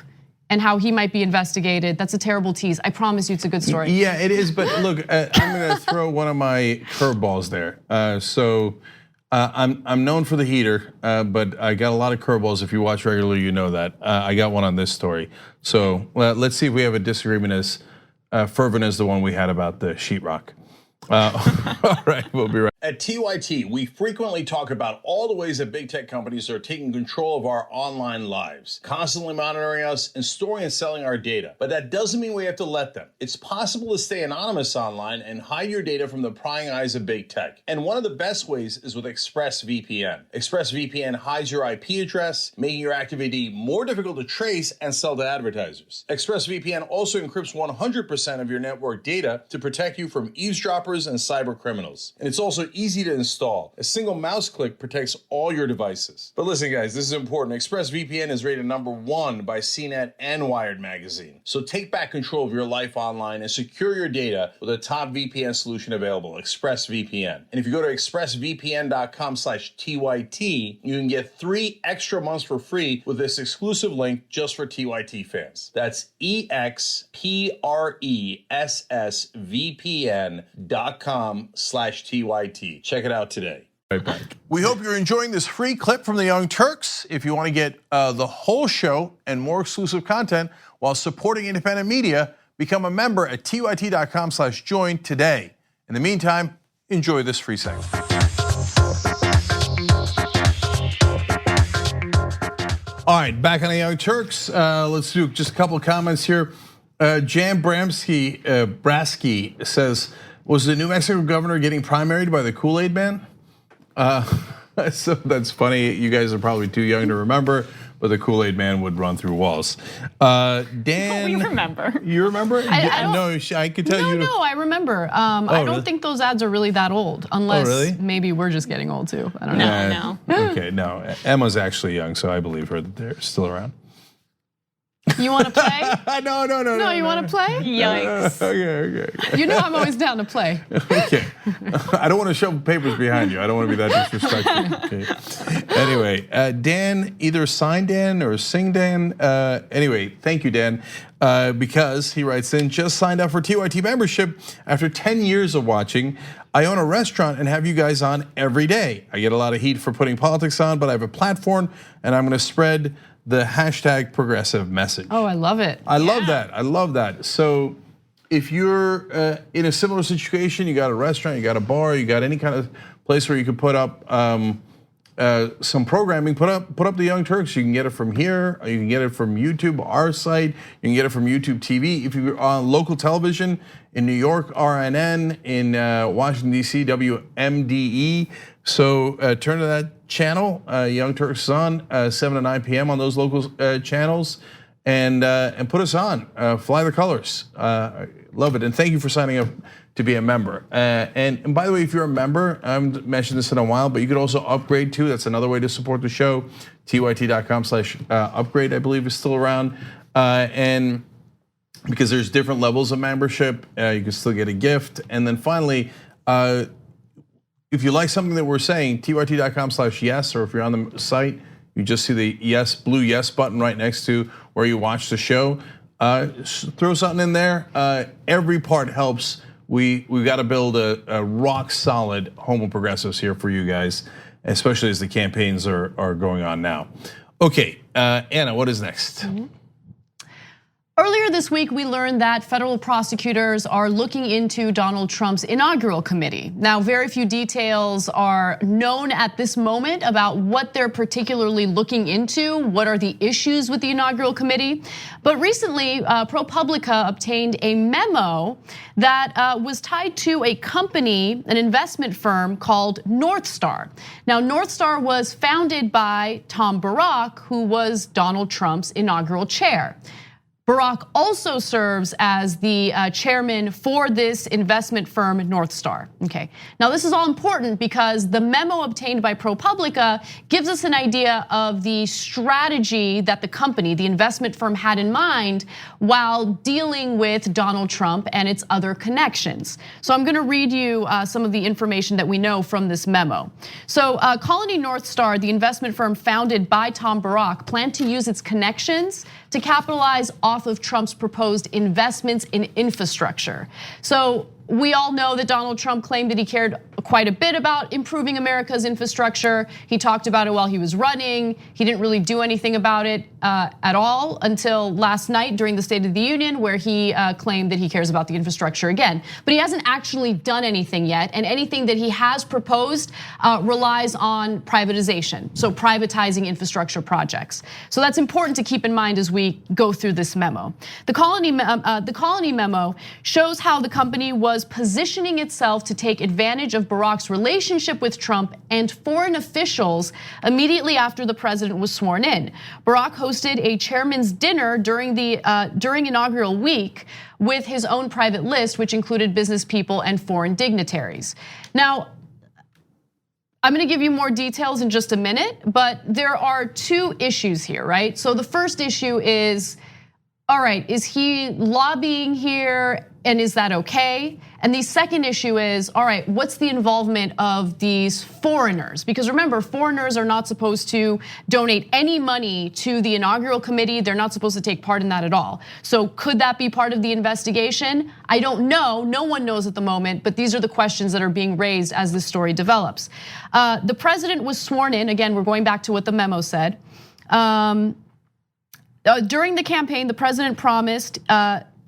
and how he might be investigated. That's a terrible tease. I promise you it's a good story. Yeah, it is, but look, I'm gonna throw one of my curveballs there. I'm known for the heater, but I got a lot of curveballs. If you watch regularly, you know that. I got one on this story. So let's see if we have a disagreement as fervent as the one we had about the sheetrock. All right, we'll be right. At TYT, we frequently talk about all the ways that big tech companies are taking control of our online lives, constantly monitoring us and storing and selling our data. But that doesn't mean we have to let them. It's possible to stay anonymous online and hide your data from the prying eyes of big tech. And one of the best ways is with ExpressVPN. ExpressVPN hides your IP address, making your active ID more difficult to trace and sell to advertisers. ExpressVPN also encrypts 100% of your network data to protect you from eavesdroppers and cyber criminals. And it's also easy to install. A single mouse click protects all your devices. But listen, guys, this is important. ExpressVPN is rated #1 by CNET and Wired magazine. So take back control of your life online and secure your data with a top VPN solution available, ExpressVPN. And if you go to expressvpn.com/TYT, you can get 3 extra months for free with this exclusive link just for TYT fans. That's expressvpn.com/TYT. Check it out today. Right back. We hope you're enjoying this free clip from the Young Turks. If you want to get the whole show and more exclusive content while supporting independent media, become a member at tyt.com/join today. In the meantime, enjoy this free segment. All right, back on the Young Turks. Let's do just a couple of comments here. Jan Brasky says, Was the New Mexico governor getting primaried by the Kool-Aid man? So that's funny. You guys are probably too young to remember, but the Kool-Aid man would run through walls. Dan, we remember. You remember? No, I could tell you. No, I remember. I don't think those ads are really that old, unless maybe we're just getting old too. I don't know. No. Okay, no. Emma's actually young, so I believe her that they're still around. You want to play? No. No, you want to play? Yikes. Okay. You know I'm always down to play. Okay. I don't want to shove papers behind you. I don't want to be that disrespectful. Okay. Anyway, Dan, either sign Dan or sing Dan. Anyway, thank you, Dan. Because he writes in, just signed up for TYT membership after 10 years of watching. I own a restaurant and have you guys on every day. I get a lot of heat for putting politics on, but I have a platform and I'm going to spread the hashtag progressive message. Oh, I love it. I love that. So if you're in a similar situation, you got a restaurant, you got a bar, you got any kind of place where you could put up some programming, put up the Young Turks. You can get it from here, you can get it from YouTube, our site, you can get it from YouTube TV. If you're on local television in New York, RNN, in Washington, DC, WMDE. So turn to that channel, Young Turks is on 7 to 9 p.m. on those local channels, and put us on. Fly the colors. Love it, and thank you for signing up to be a member. And by the way, if you're a member, I haven't mentioned this in a while, but you could also upgrade too. That's another way to support the show. tyt.com/upgrade, I believe, is still around, and because there's different levels of membership, you can still get a gift. And then finally, if you like something that we're saying, tyt.com/yes, or if you're on the site, you just see the blue yes button right next to where you watch the show. Throw something in there. Every part helps. We've got to build a rock solid home of progressives here for you guys, especially as the campaigns are going on now. Okay, Anna, what is next? Earlier this week, we learned that federal prosecutors are looking into Donald Trump's inaugural committee. Now, very few details are known at this moment about what they're particularly looking into, what are the issues with the inaugural committee. But recently, ProPublica obtained a memo that was tied to a company, an investment firm called North Star. Now, North Star was founded by Tom Barrack, who was Donald Trump's inaugural chair. Barrack also serves as the chairman for this investment firm, North Star. Okay, now this is all important because the memo obtained by ProPublica gives us an idea of the strategy that the company, the investment firm, had in mind while dealing with Donald Trump and its other connections. So I'm gonna read you some of the information that we know from this memo. So Colony North Star, the investment firm founded by Tom Barrack, planned to use its connections to capitalize off of Trump's proposed investments in infrastructure. So we all know that Donald Trump claimed that he cared quite a bit about improving America's infrastructure. He talked about it while he was running. He didn't really do anything about it at all until last night during the State of the Union, where he claimed that he cares about the infrastructure again. But he hasn't actually done anything yet, and anything that he has proposed relies on privatization, so privatizing infrastructure projects. So that's important to keep in mind as we go through this memo. The Colony memo shows how the company was positioning itself to take advantage of Barack's relationship with Trump and foreign officials immediately after the president was sworn in. Barack hosted a chairman's dinner during inaugural week with his own private list, which included business people and foreign dignitaries. Now, I'm gonna give you more details in just a minute, but there are two issues here, right? So the first issue is, all right, is he lobbying here, and is that okay? And the second issue is, all right, what's the involvement of these foreigners? Because remember, foreigners are not supposed to donate any money to the inaugural committee. They're not supposed to take part in that at all. So could that be part of the investigation? I don't know, no one knows at the moment, but these are the questions that are being raised as this story develops. The president was sworn in, again, we're going back to what the memo said. During the campaign, the president promised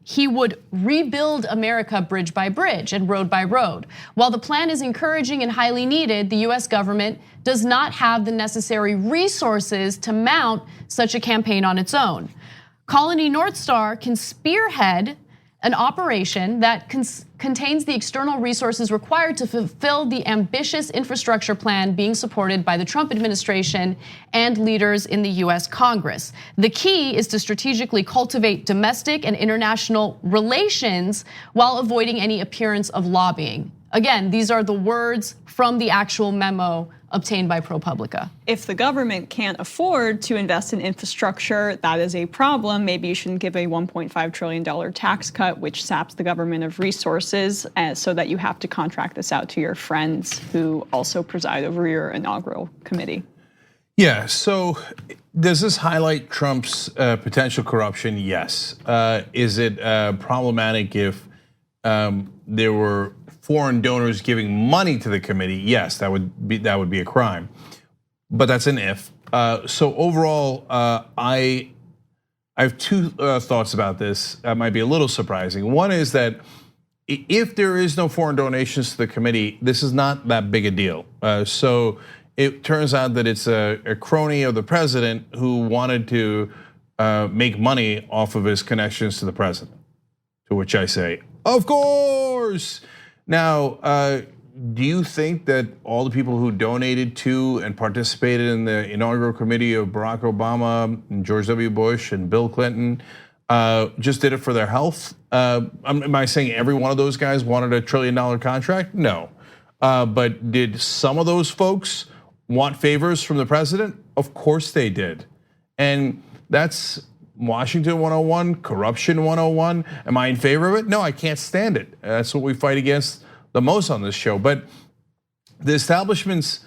he would rebuild America bridge by bridge and road by road. While the plan is encouraging and highly needed, the US government does not have the necessary resources to mount such a campaign on its own. Colony North Star can spearhead an operation that contains the external resources required to fulfill the ambitious infrastructure plan being supported by the Trump administration and leaders in the US Congress. The key is to strategically cultivate domestic and international relations while avoiding any appearance of lobbying. Again, these are the words from the actual memo obtained by ProPublica. If the government can't afford to invest in infrastructure, that is a problem. Maybe you shouldn't give a $1.5 trillion tax cut, which saps the government of resources, so that you have to contract this out to your friends who also preside over your inaugural committee. Yeah, so does this highlight Trump's potential corruption? Yes. Is it problematic if there were foreign donors giving money to the committee? Yes, that would be a crime, but that's an if. So overall, I have two thoughts about this that might be a little surprising. One is that if there is no foreign donations to the committee, this is not that big a deal. So it turns out that it's a crony of the president who wanted to make money off of his connections to the president. To which I say, of course. Now, do you think that all the people who donated to and participated in the inaugural committee of Barack Obama and George W. Bush and Bill Clinton just did it for their health? Am I saying every one of those guys wanted a $1 trillion contract? No. But did some of those folks want favors from the president? Of course they did. And that's Washington 101, corruption 101. Am I in favor of it? No, I can't stand it. That's what we fight against the most on this show. But the establishment's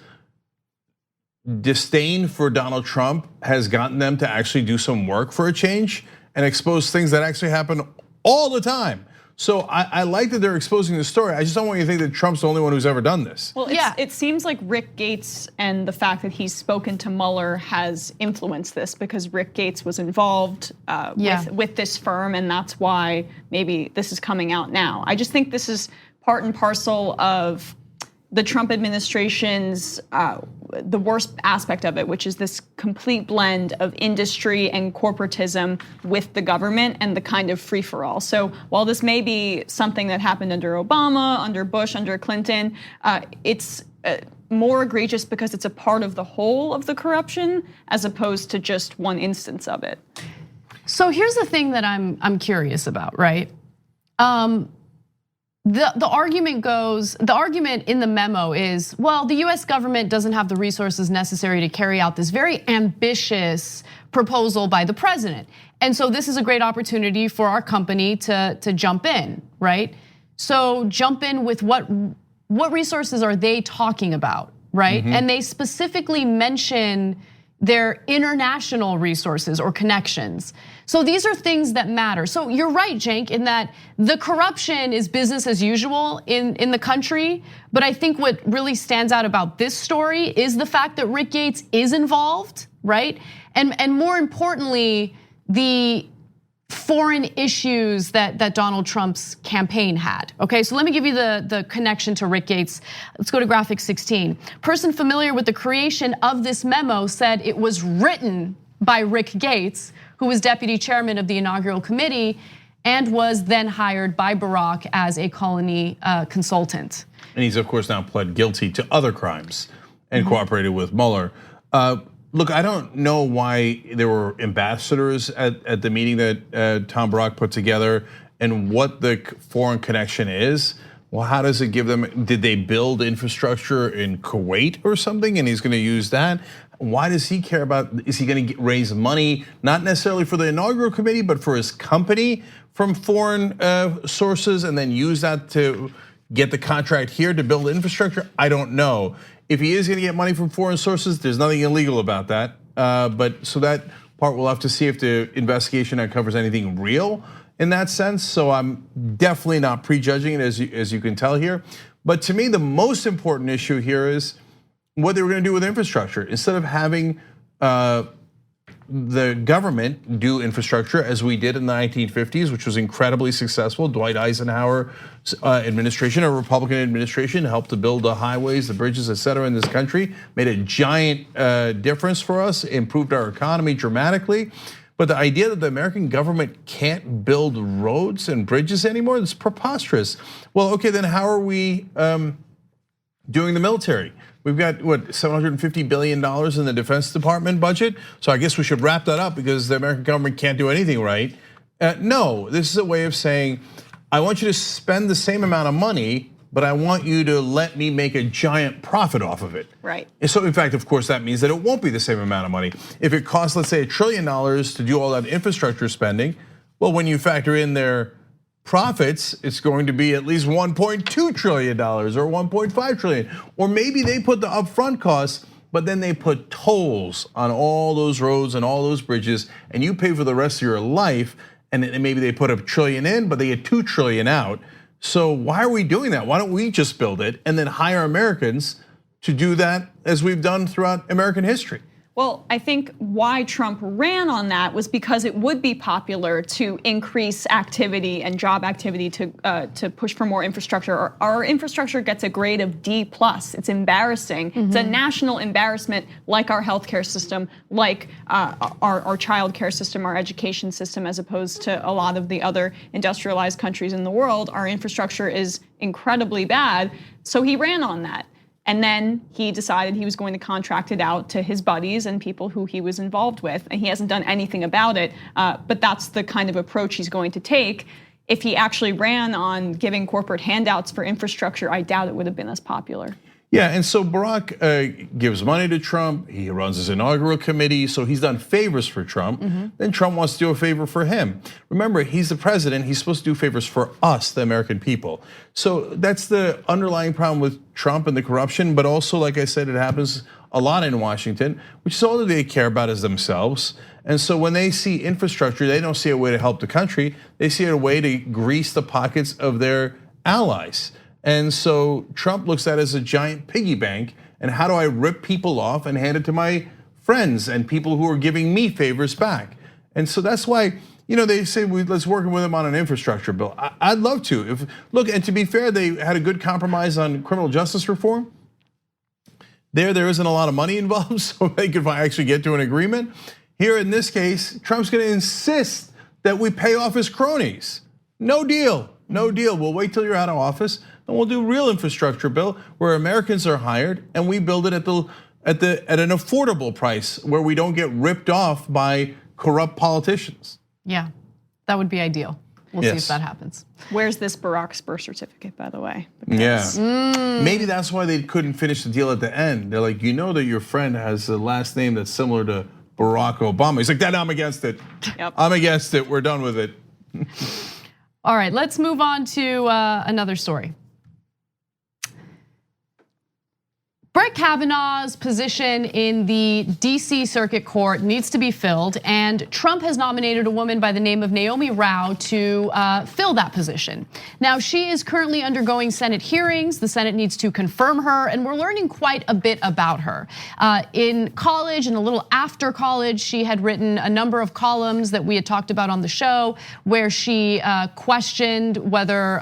disdain for Donald Trump has gotten them to actually do some work for a change and expose things that actually happen all the time. So I like that they're exposing the story. I just don't want you to think that Trump's the only one who's ever done this. Well, it seems like Rick Gates and the fact that he's spoken to Mueller has influenced this, because Rick Gates was involved with this firm, and that's why maybe this is coming out now. I just think this is part and parcel of the Trump administration's, the worst aspect of it, which is this complete blend of industry and corporatism with the government and the kind of free-for-all. So while this may be something that happened under Obama, under Bush, under Clinton, it's more egregious because it's a part of the whole of the corruption as opposed to just one instance of it. So here's the thing that I'm curious about, right? The argument in the memo is, well, the US government doesn't have the resources necessary to carry out this very ambitious proposal by the president. And so this is a great opportunity for our company to jump in, right? So jump in with what resources are they talking about, right? And they specifically mention their international resources or connections. So these are things that matter. So you're right, Cenk, in that the corruption is business as usual in the country. But I think what really stands out about this story is the fact that Rick Gates is involved, right? And more importantly, the foreign issues that Donald Trump's campaign had. Okay, so let me give you the connection to Rick Gates. Let's go to graphic 16. Person familiar with the creation of this memo said it was written by Rick Gates, who was deputy chairman of the inaugural committee and was then hired by Barack as a colony consultant. And he's of course now pled guilty to other crimes and cooperated with Mueller. Look, I don't know why there were ambassadors at the meeting that Tom Barack put together and what the foreign connection is. Well, how does it give them, did they build infrastructure in Kuwait or something and he's gonna use that? Why does he care about, is he gonna raise money, not necessarily for the inaugural committee, but for his company from foreign sources and then use that to get the contract here to build infrastructure? I don't know. If he is gonna get money from foreign sources, there's nothing illegal about that. But so that part we'll have to see if the investigation uncovers anything real in that sense. So I'm definitely not prejudging it as you can tell here. But to me, the most important issue here is what they were gonna do with infrastructure. Instead of having the government do infrastructure as we did in the 1950s, which was incredibly successful. Dwight Eisenhower's administration, a Republican administration, helped to build the highways, the bridges, et cetera, in this country, made a giant difference for us, improved our economy dramatically. But the idea that the American government can't build roads and bridges anymore, is preposterous. Well, okay, then how are we doing the military? We've got, what, $750 billion in the Defense Department budget? So I guess we should wrap that up because the American government can't do anything right. No, this is a way of saying, I want you to spend the same amount of money, but I want you to let me make a giant profit off of it. Right. And so in fact, of course, that means that it won't be the same amount of money. If it costs, let's say, $1 trillion to do all that infrastructure spending, well, when you factor in their profits, it's going to be at least $1.2 trillion or $1.5 trillion. Or maybe they put the upfront costs, but then they put tolls on all those roads and all those bridges, and you pay for the rest of your life, and maybe they put $1 trillion in, but they get $2 trillion out. So why are we doing that? Why don't we just build it and then hire Americans to do that as we've done throughout American history? Well, I think why Trump ran on that was because it would be popular to increase activity and job activity to push for more infrastructure. Our infrastructure gets a grade of D+. It's embarrassing. It's a national embarrassment, like our healthcare system, like our child care system, our education system, as opposed to a lot of the other industrialized countries in the world. Our infrastructure is incredibly bad. So he ran on that. And then he decided he was going to contract it out to his buddies and people who he was involved with. And he hasn't done anything about it, but that's the kind of approach he's going to take. If he actually ran on giving corporate handouts for infrastructure, I doubt it would have been as popular. Yeah, and so Barack gives money to Trump. He runs his inaugural committee, so he's done favors for Trump. Then Trump wants to do a favor for him. Remember, he's the president. He's supposed to do favors for us, the American people. So that's the underlying problem with Trump and the corruption. But also, like I said, it happens a lot in Washington, which is all that they care about is themselves. And so when they see infrastructure, they don't see a way to help the country. They see a way to grease the pockets of their allies. And so Trump looks at it as a giant piggy bank, and how do I rip people off and hand it to my friends and people who are giving me favors back? And so that's why, they say let's work with them on an infrastructure bill. I'd love to. Look, and to be fair, they had a good compromise on criminal justice reform. There isn't a lot of money involved, so they could actually get to an agreement. Here in this case, Trump's gonna insist that we pay off his cronies. No deal, no deal. We'll wait till you're out of office. And we'll do real infrastructure bill where Americans are hired and we build it at an affordable price where we don't get ripped off by corrupt politicians. Yeah, that would be ideal. We'll see if that happens. Where's this Barack's birth certificate, by the way? Because maybe that's why they couldn't finish the deal at the end. They're like, that your friend has a last name that's similar to Barack Obama. He's like, Dad, I'm against it. Yep. I'm against it. We're done with it. All right, let's move on to another story. Brett Kavanaugh's position in the DC Circuit Court needs to be filled, and Trump has nominated a woman by the name of Naomi Rao to fill that position. Now, she is currently undergoing Senate hearings. The Senate needs to confirm her, and we're learning quite a bit about her. In college and a little after college, she had written a number of columns that we had talked about on the show, where she questioned whether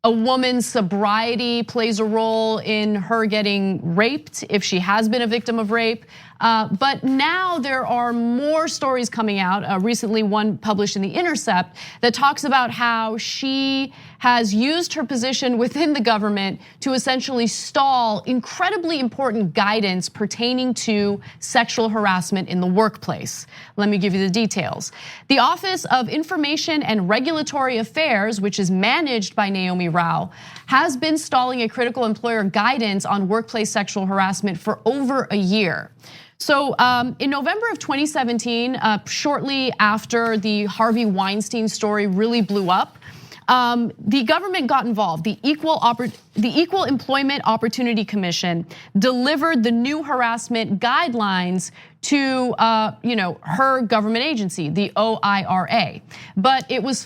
a woman's sobriety plays a role in her getting raped if she has been a victim of rape. But now there are more stories coming out. Recently, one published in The Intercept that talks about how she has used her position within the government to essentially stall incredibly important guidance pertaining to sexual harassment in the workplace. Let me give you the details. The Office of Information and Regulatory Affairs, which is managed by Naomi Rao, has been stalling a critical employer guidance on workplace sexual harassment for over a year. So in November of 2017, shortly after the Harvey Weinstein story really blew up, the government got involved. The Equal Employment Opportunity Commission delivered the new harassment guidelines to her government agency, the OIRA. But it has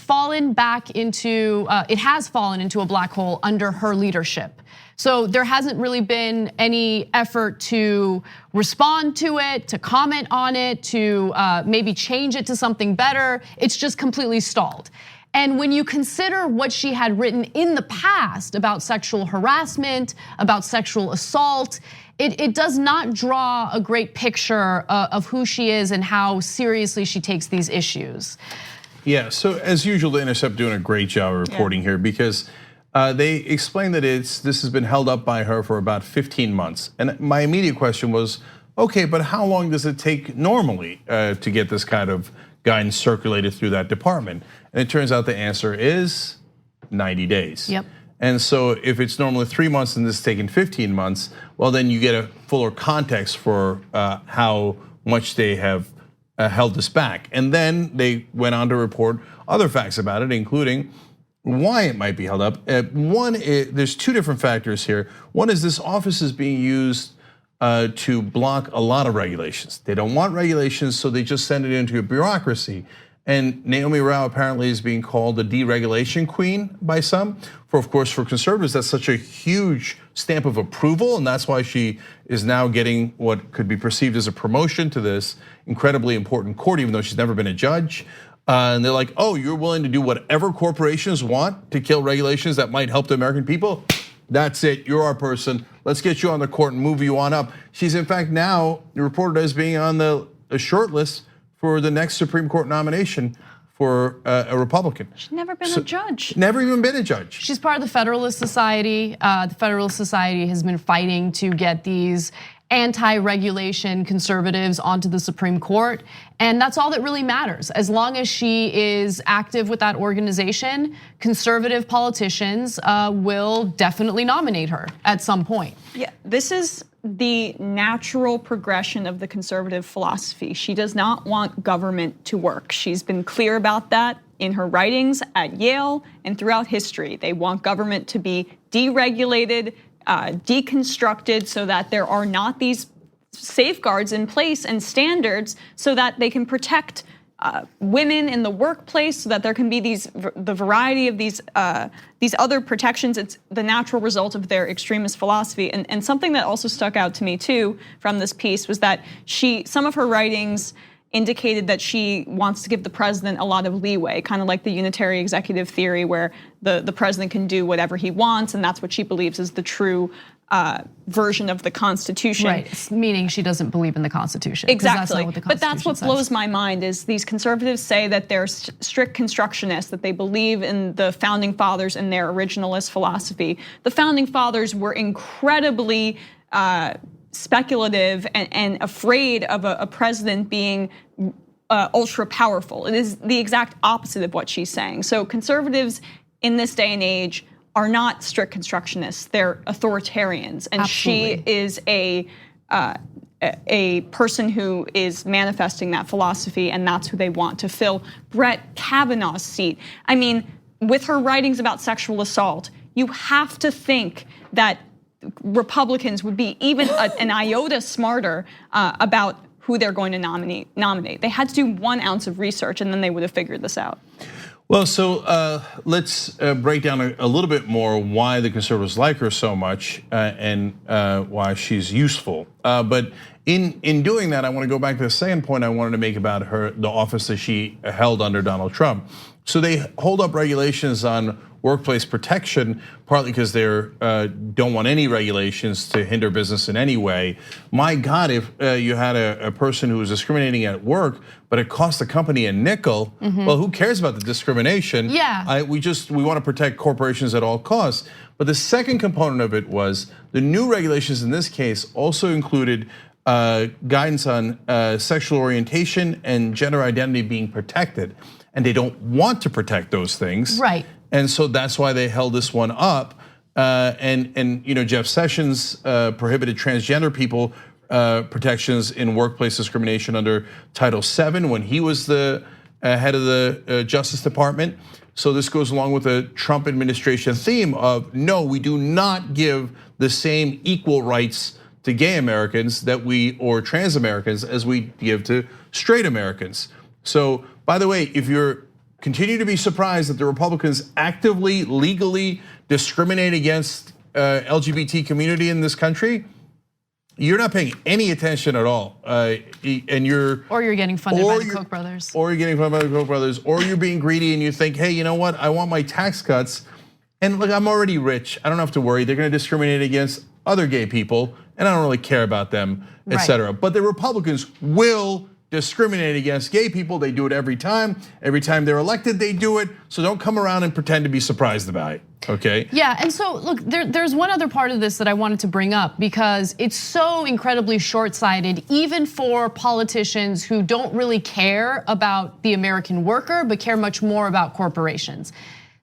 fallen into a black hole under her leadership. So there hasn't really been any effort to respond to it, to comment on it, to maybe change it to something better. It's just completely stalled. And when you consider what she had written in the past about sexual harassment, about sexual assault, it does not draw a great picture of who she is and how seriously she takes these issues. Yeah, so as usual, The Intercept doing a great job of reporting here because they explain that this has been held up by her for about 15 months. And my immediate question was, okay, but how long does it take normally to get this kind of guidance circulated through that department? And it turns out the answer is 90 days. Yep. And so if it's normally 3 months and this is taking 15 months, well, then you get a fuller context for how much they have held this back. And then they went on to report other facts about it, including why it might be held up. There's two different factors here. One is this office is being used to block a lot of regulations. They don't want regulations, so they just send it into a bureaucracy. And Naomi Rao apparently is being called the deregulation queen by some. Of course, for conservatives, that's such a huge stamp of approval, and that's why she is now getting what could be perceived as a promotion to this incredibly important court, even though she's never been a judge. And they're like, oh, you're willing to do whatever corporations want to kill regulations that might help the American people? That's it, you're our person. Let's get you on the court and move you on up. She's in fact now reported as being on the short list for the next Supreme Court nomination for a Republican. She's never been a judge. Never even been a judge. She's part of the Federalist Society. The Federalist Society has been fighting to get these anti-regulation conservatives onto the Supreme Court. And that's all that really matters. As long as she is active with that organization, conservative politicians will definitely nominate her at some point. Yeah, this is the natural progression of the conservative philosophy. She does not want government to work. She's been clear about that in her writings at Yale and throughout history. They want government to be deregulated, deconstructed so that there are not these safeguards in place and standards so that they can protect women in the workplace, so that there can be the variety of these other protections. It's the natural result of their extremist philosophy. And something that also stuck out to me too from this piece was that some of her writings indicated that she wants to give the president a lot of leeway, kind of like the unitary executive theory where the president can do whatever he wants, and that's what she believes is the true version of the Constitution. Right, meaning she doesn't believe in the Constitution. Exactly, that's not what the but that's what says. blows my mind is these conservatives say that they're strict constructionists, that they believe in the founding fathers and their originalist philosophy. The founding fathers were incredibly speculative and afraid of a president being ultra powerful. It is the exact opposite of what she's saying. So conservatives in this day and age are not strict constructionists, they're authoritarians. And Absolutely. She is a person who is manifesting that philosophy, and that's who they want to fill Brett Kavanaugh's seat. I mean, with her writings about sexual assault, you have to think that Republicans would be even an iota smarter about who they're going to nominate. They had to do 1 ounce of research and then they would have figured this out. Well, so let's break down a little bit more why the conservatives like her so much and why she's useful. But in doing that, I want to go back to the second point I wanted to make about the office that she held under Donald Trump. So they hold up regulations on workplace protection, partly because they don't want any regulations to hinder business in any way. My God, if you had a person who was discriminating at work, but it cost the company a nickel, well, who cares about the discrimination? Yeah. We want to protect corporations at all costs. But the second component of it was the new regulations in this case also included guidance on sexual orientation and gender identity being protected. And they don't want to protect those things. Right. And so that's why they held this one up. And Jeff Sessions prohibited transgender people protections in workplace discrimination under Title VII when he was the head of the Justice Department. So this goes along with the Trump administration theme of no, we do not give the same equal rights to gay Americans or trans Americans as we give to straight Americans. So, by the way, if you're continue to be surprised that the Republicans actively, legally discriminate against LGBT community in this country, you're not paying any attention at all, and you're getting funded by the Koch brothers, or you're getting funded by the Koch brothers, or you're being greedy and you think, hey, you know what? I want my tax cuts, and look, I'm already rich. I don't have to worry. They're going to discriminate against other gay people, and I don't really care about them, etc. But the Republicans will discriminate against gay people. They do it every time. Every time they're elected, they do it. So don't come around and pretend to be surprised about it, okay? Yeah, and so look, there's one other part of this that I wanted to bring up because it's so incredibly short-sighted, even for politicians who don't really care about the American worker, but care much more about corporations.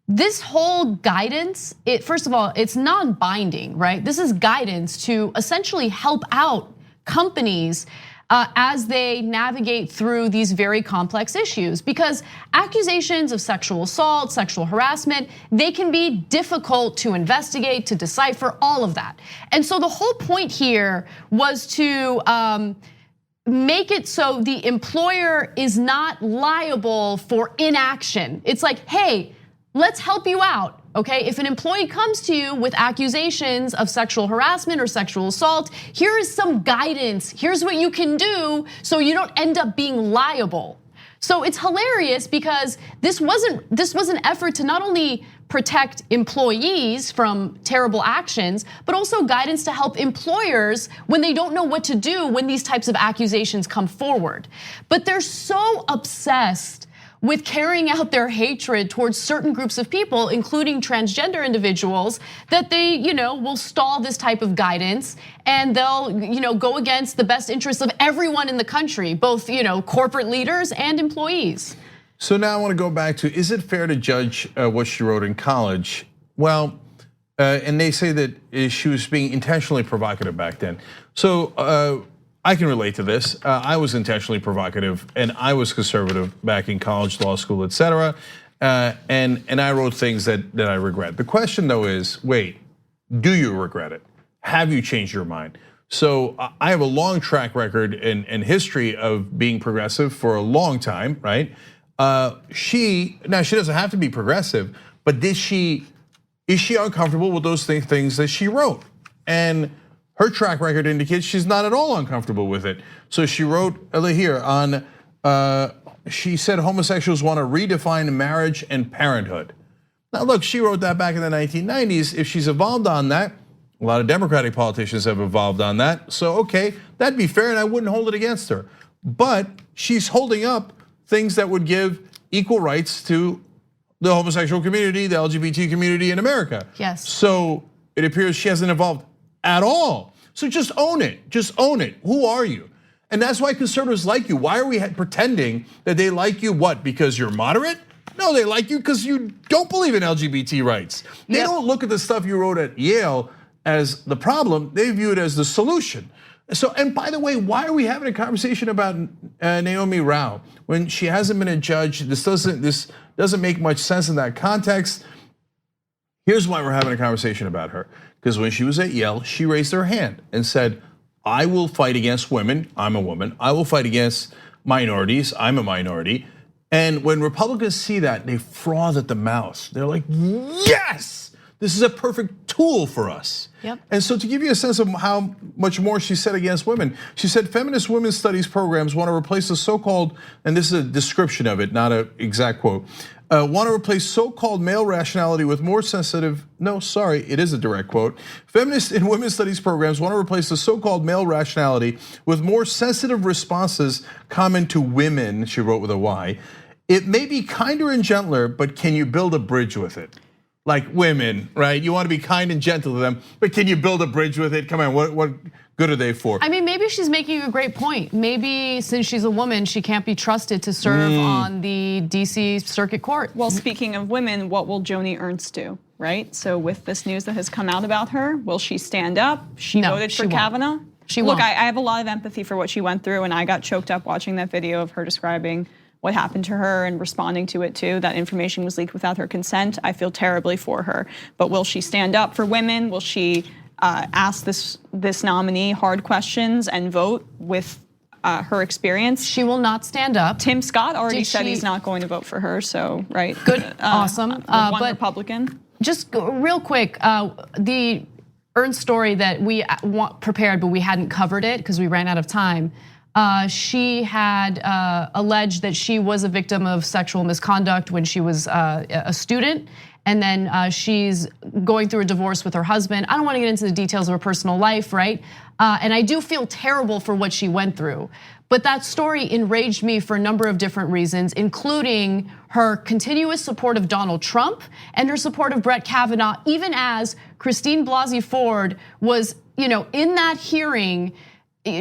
This whole guidance, first of all, it's non-binding, right? This is guidance to essentially help out companies as they navigate through these very complex issues, because accusations of sexual assault, sexual harassment, they can be difficult to investigate, to decipher, all of that. And so the whole point here was to make it so the employer is not liable for inaction. It's like, hey, let's help you out. Okay, if an employee comes to you with accusations of sexual harassment or sexual assault, here is some guidance. Here's what you can do so you don't end up being liable. So it's hilarious because this was an effort to not only protect employees from terrible actions, but also guidance to help employers when they don't know what to do when these types of accusations come forward. But they're so obsessed with carrying out their hatred towards certain groups of people, including transgender individuals, that they, will stall this type of guidance and they'll, go against the best interests of everyone in the country, both, corporate leaders and employees. So now I want to go back to, is it fair to judge what she wrote in college? Well, and they say that she was being intentionally provocative back then. So I can relate to this. I was intentionally provocative and I was conservative back in college, law school, etc. And I wrote things that I regret. The question though is, wait, do you regret it? Have you changed your mind? So I have a long track record and history of being progressive for a long time, right? She doesn't have to be progressive, but is she uncomfortable with those things that she wrote? And her track record indicates she's not at all uncomfortable with it. So she wrote here on, she said homosexuals want to redefine marriage and parenthood. Now look, she wrote that back in the 1990s. If she's evolved on that, a lot of Democratic politicians have evolved on that. So okay, that'd be fair and I wouldn't hold it against her. But she's holding up things that would give equal rights to the homosexual community, the LGBT community in America. Yes. So it appears she hasn't evolved at all. So just own it, just own it. Who are you? And that's why conservatives like you. Why are we pretending that they like you? What, because you're moderate? No, they like you because you don't believe in LGBT rights. They don't look at the stuff you wrote at Yale as the problem, they view it as the solution. So, and by the way, why are we having a conversation about Naomi Rao when she hasn't been a judge? This doesn't make much sense in that context. Here's why we're having a conversation about her. Because when she was at Yale, she raised her hand and said, I will fight against women, I'm a woman. I will fight against minorities, I'm a minority. And when Republicans see that, they froth at the mouth. They're like, yes, this is a perfect tool for us. Yep. And so to give you a sense of how much more she said against women, she said feminist women's studies programs want to replace the so-called, and this is a description of it, not an exact quote, want to replace so-called male rationality with more sensitive, no, sorry, it is a direct quote. Feminist and women's studies programs want to replace the so-called male rationality with more sensitive responses common to women, she wrote with a Y. It may be kinder and gentler, but can you build a bridge with it? Like women, right? You want to be kind and gentle to them, but can you build a bridge with it? Come on, what good are they for? I mean, maybe she's making a great point. Maybe since she's a woman, she can't be trusted to serve on the DC Circuit Court. Well, speaking of women, what will Joni Ernst do, right? So with this news that has come out about her, will she stand up? She voted for Kavanaugh. She won't. Look, I have a lot of empathy for what she went through, and I got choked up watching that video of her describing what happened to her and responding to it too. That information was leaked without her consent. I feel terribly for her. But will she stand up for women? Will she ask this nominee hard questions and vote with her experience? She will not stand up. Tim Scott already said he's not going to vote for her, so, right. Good, awesome. One Republican. Just real quick, the Ernst story that we prepared, but we hadn't covered it because we ran out of time. She had alleged that she was a victim of sexual misconduct when she was a student, and then she's going through a divorce with her husband. I don't want to get into the details of her personal life, right? And I do feel terrible for what she went through. But that story enraged me for a number of different reasons, including her continuous support of Donald Trump and her support of Brett Kavanaugh, even as Christine Blasey Ford was, in that hearing,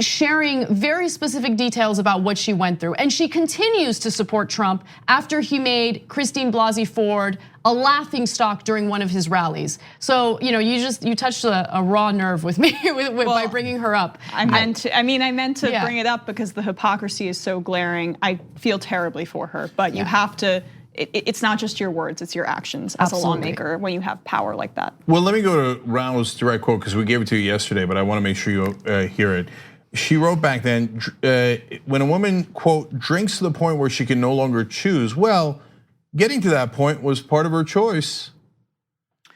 sharing very specific details about what she went through. And she continues to support Trump after he made Christine Blasey Ford a laughingstock during one of his rallies. So, you touched a raw nerve with me by bringing her up. I meant to bring it up because the hypocrisy is so glaring. I feel terribly for her, but you have to, it's not just your words, it's your actions as a lawmaker when you have power like that. Well, let me go to Rao's direct quote because we gave it to you yesterday, but I want to make sure you hear it. She wrote back then, when a woman, quote, drinks to the point where she can no longer choose, well, getting to that point was part of her choice.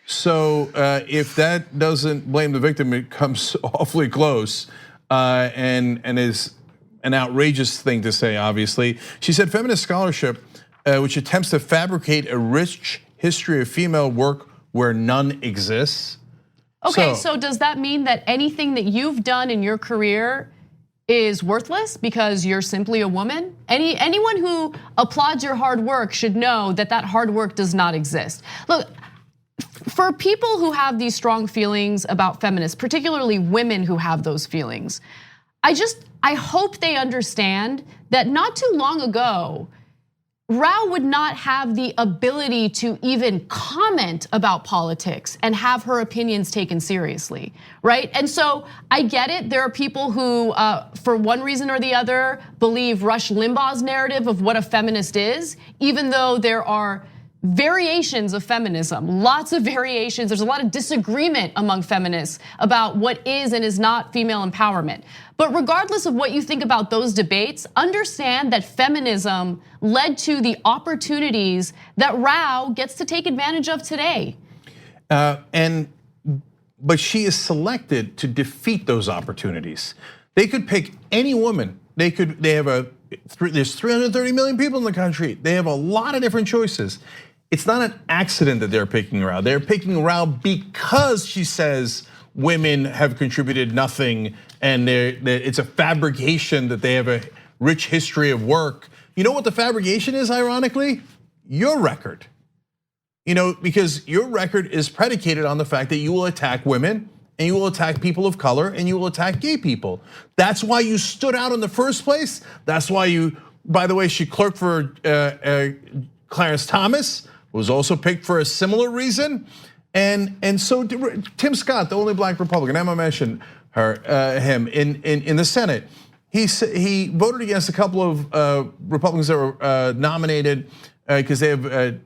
So if that doesn't blame the victim, it comes awfully close and is an outrageous thing to say, obviously. She said feminist scholarship, which attempts to fabricate a rich history of female work where none exists. Okay, so does that mean that anything that you've done in your career is worthless because you're simply a woman? Anyone who applauds your hard work should know that that hard work does not exist. Look, for people who have these strong feelings about feminists, particularly women who have those feelings, I hope they understand that not too long ago, Rao would not have the ability to even comment about politics and have her opinions taken seriously, right? And so I get it. There are people who, for one reason or the other, believe Rush Limbaugh's narrative of what a feminist is, even though there are variations of feminism, lots of variations. There's a lot of disagreement among feminists about what is and is not female empowerment. But regardless of what you think about those debates, understand that feminism led to the opportunities that Rao gets to take advantage of today. But she is selected to defeat those opportunities. They could pick any woman. There's 330 million people in the country. They have a lot of different choices. It's not an accident that they're picking Rao. They're picking Rao because she says women have contributed nothing and it's a fabrication that they have a rich history of work. You know what the fabrication is, ironically? Your record. Because your record is predicated on the fact that you will attack women and you will attack people of color and you will attack gay people. That's why you stood out in the first place. That's why by the way, she clerked for Clarence Thomas, was also picked for a similar reason. And so Tim Scott, the only black Republican, Emma mentioned him in the Senate. He voted against a couple of Republicans that were nominated because they have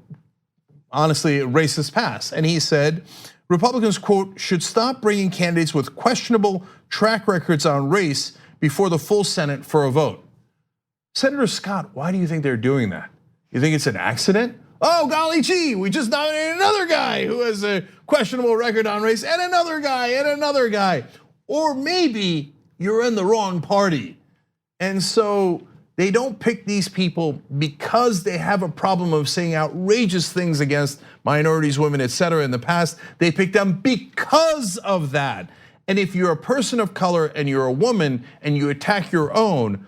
honestly a racist past. And he said, Republicans, quote, should stop bringing candidates with questionable track records on race before the full Senate for a vote. Senator Scott, why do you think they're doing that? You think it's an accident? Oh, golly gee, we just nominated another guy who has a questionable record on race, and another guy, and another guy. Or maybe you're in the wrong party. And so they don't pick these people because they have a problem of saying outrageous things against minorities, women, etc. in the past. They pick them because of that. And if you're a person of color and you're a woman and you attack your own,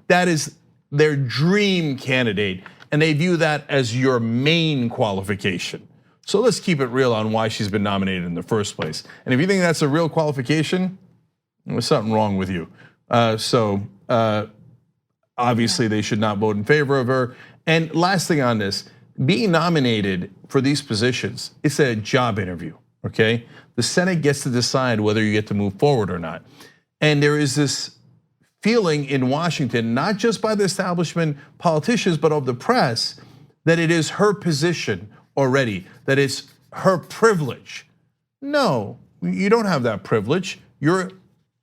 that is their dream candidate. And they view that as your main qualification. So let's keep it real on why she's been nominated in the first place. And if you think that's a real qualification, there's something wrong with you. Obviously they should not vote in favor of her. And last thing on this, being nominated for these positions, it's a job interview, okay? The Senate gets to decide whether you get to move forward or not. And there is this feeling in Washington, not just by the establishment politicians, but of the press, that it is her position already, that it's her privilege. No, you don't have that privilege. You're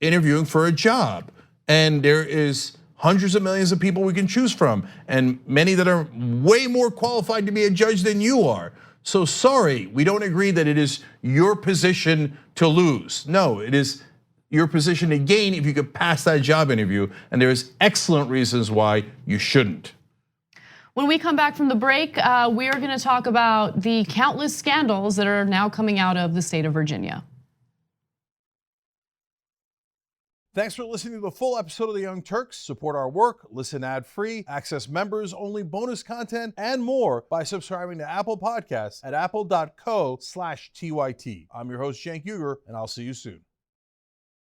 interviewing for a job. And there is hundreds of millions of people we can choose from, and many that are way more qualified to be a judge than you are. So sorry, we don't agree that it is your position to lose. No, it is your position to gain if you could pass that job interview, and there's excellent reasons why you shouldn't. When we come back from the break, we are going to talk about the countless scandals that are now coming out of the state of Virginia. Thanks for listening to the full episode of The Young Turks. Support our work, listen ad-free, access members-only bonus content, and more by subscribing to Apple Podcasts at apple.co/TYT. I'm your host, Cenk Uygur, and I'll see you soon.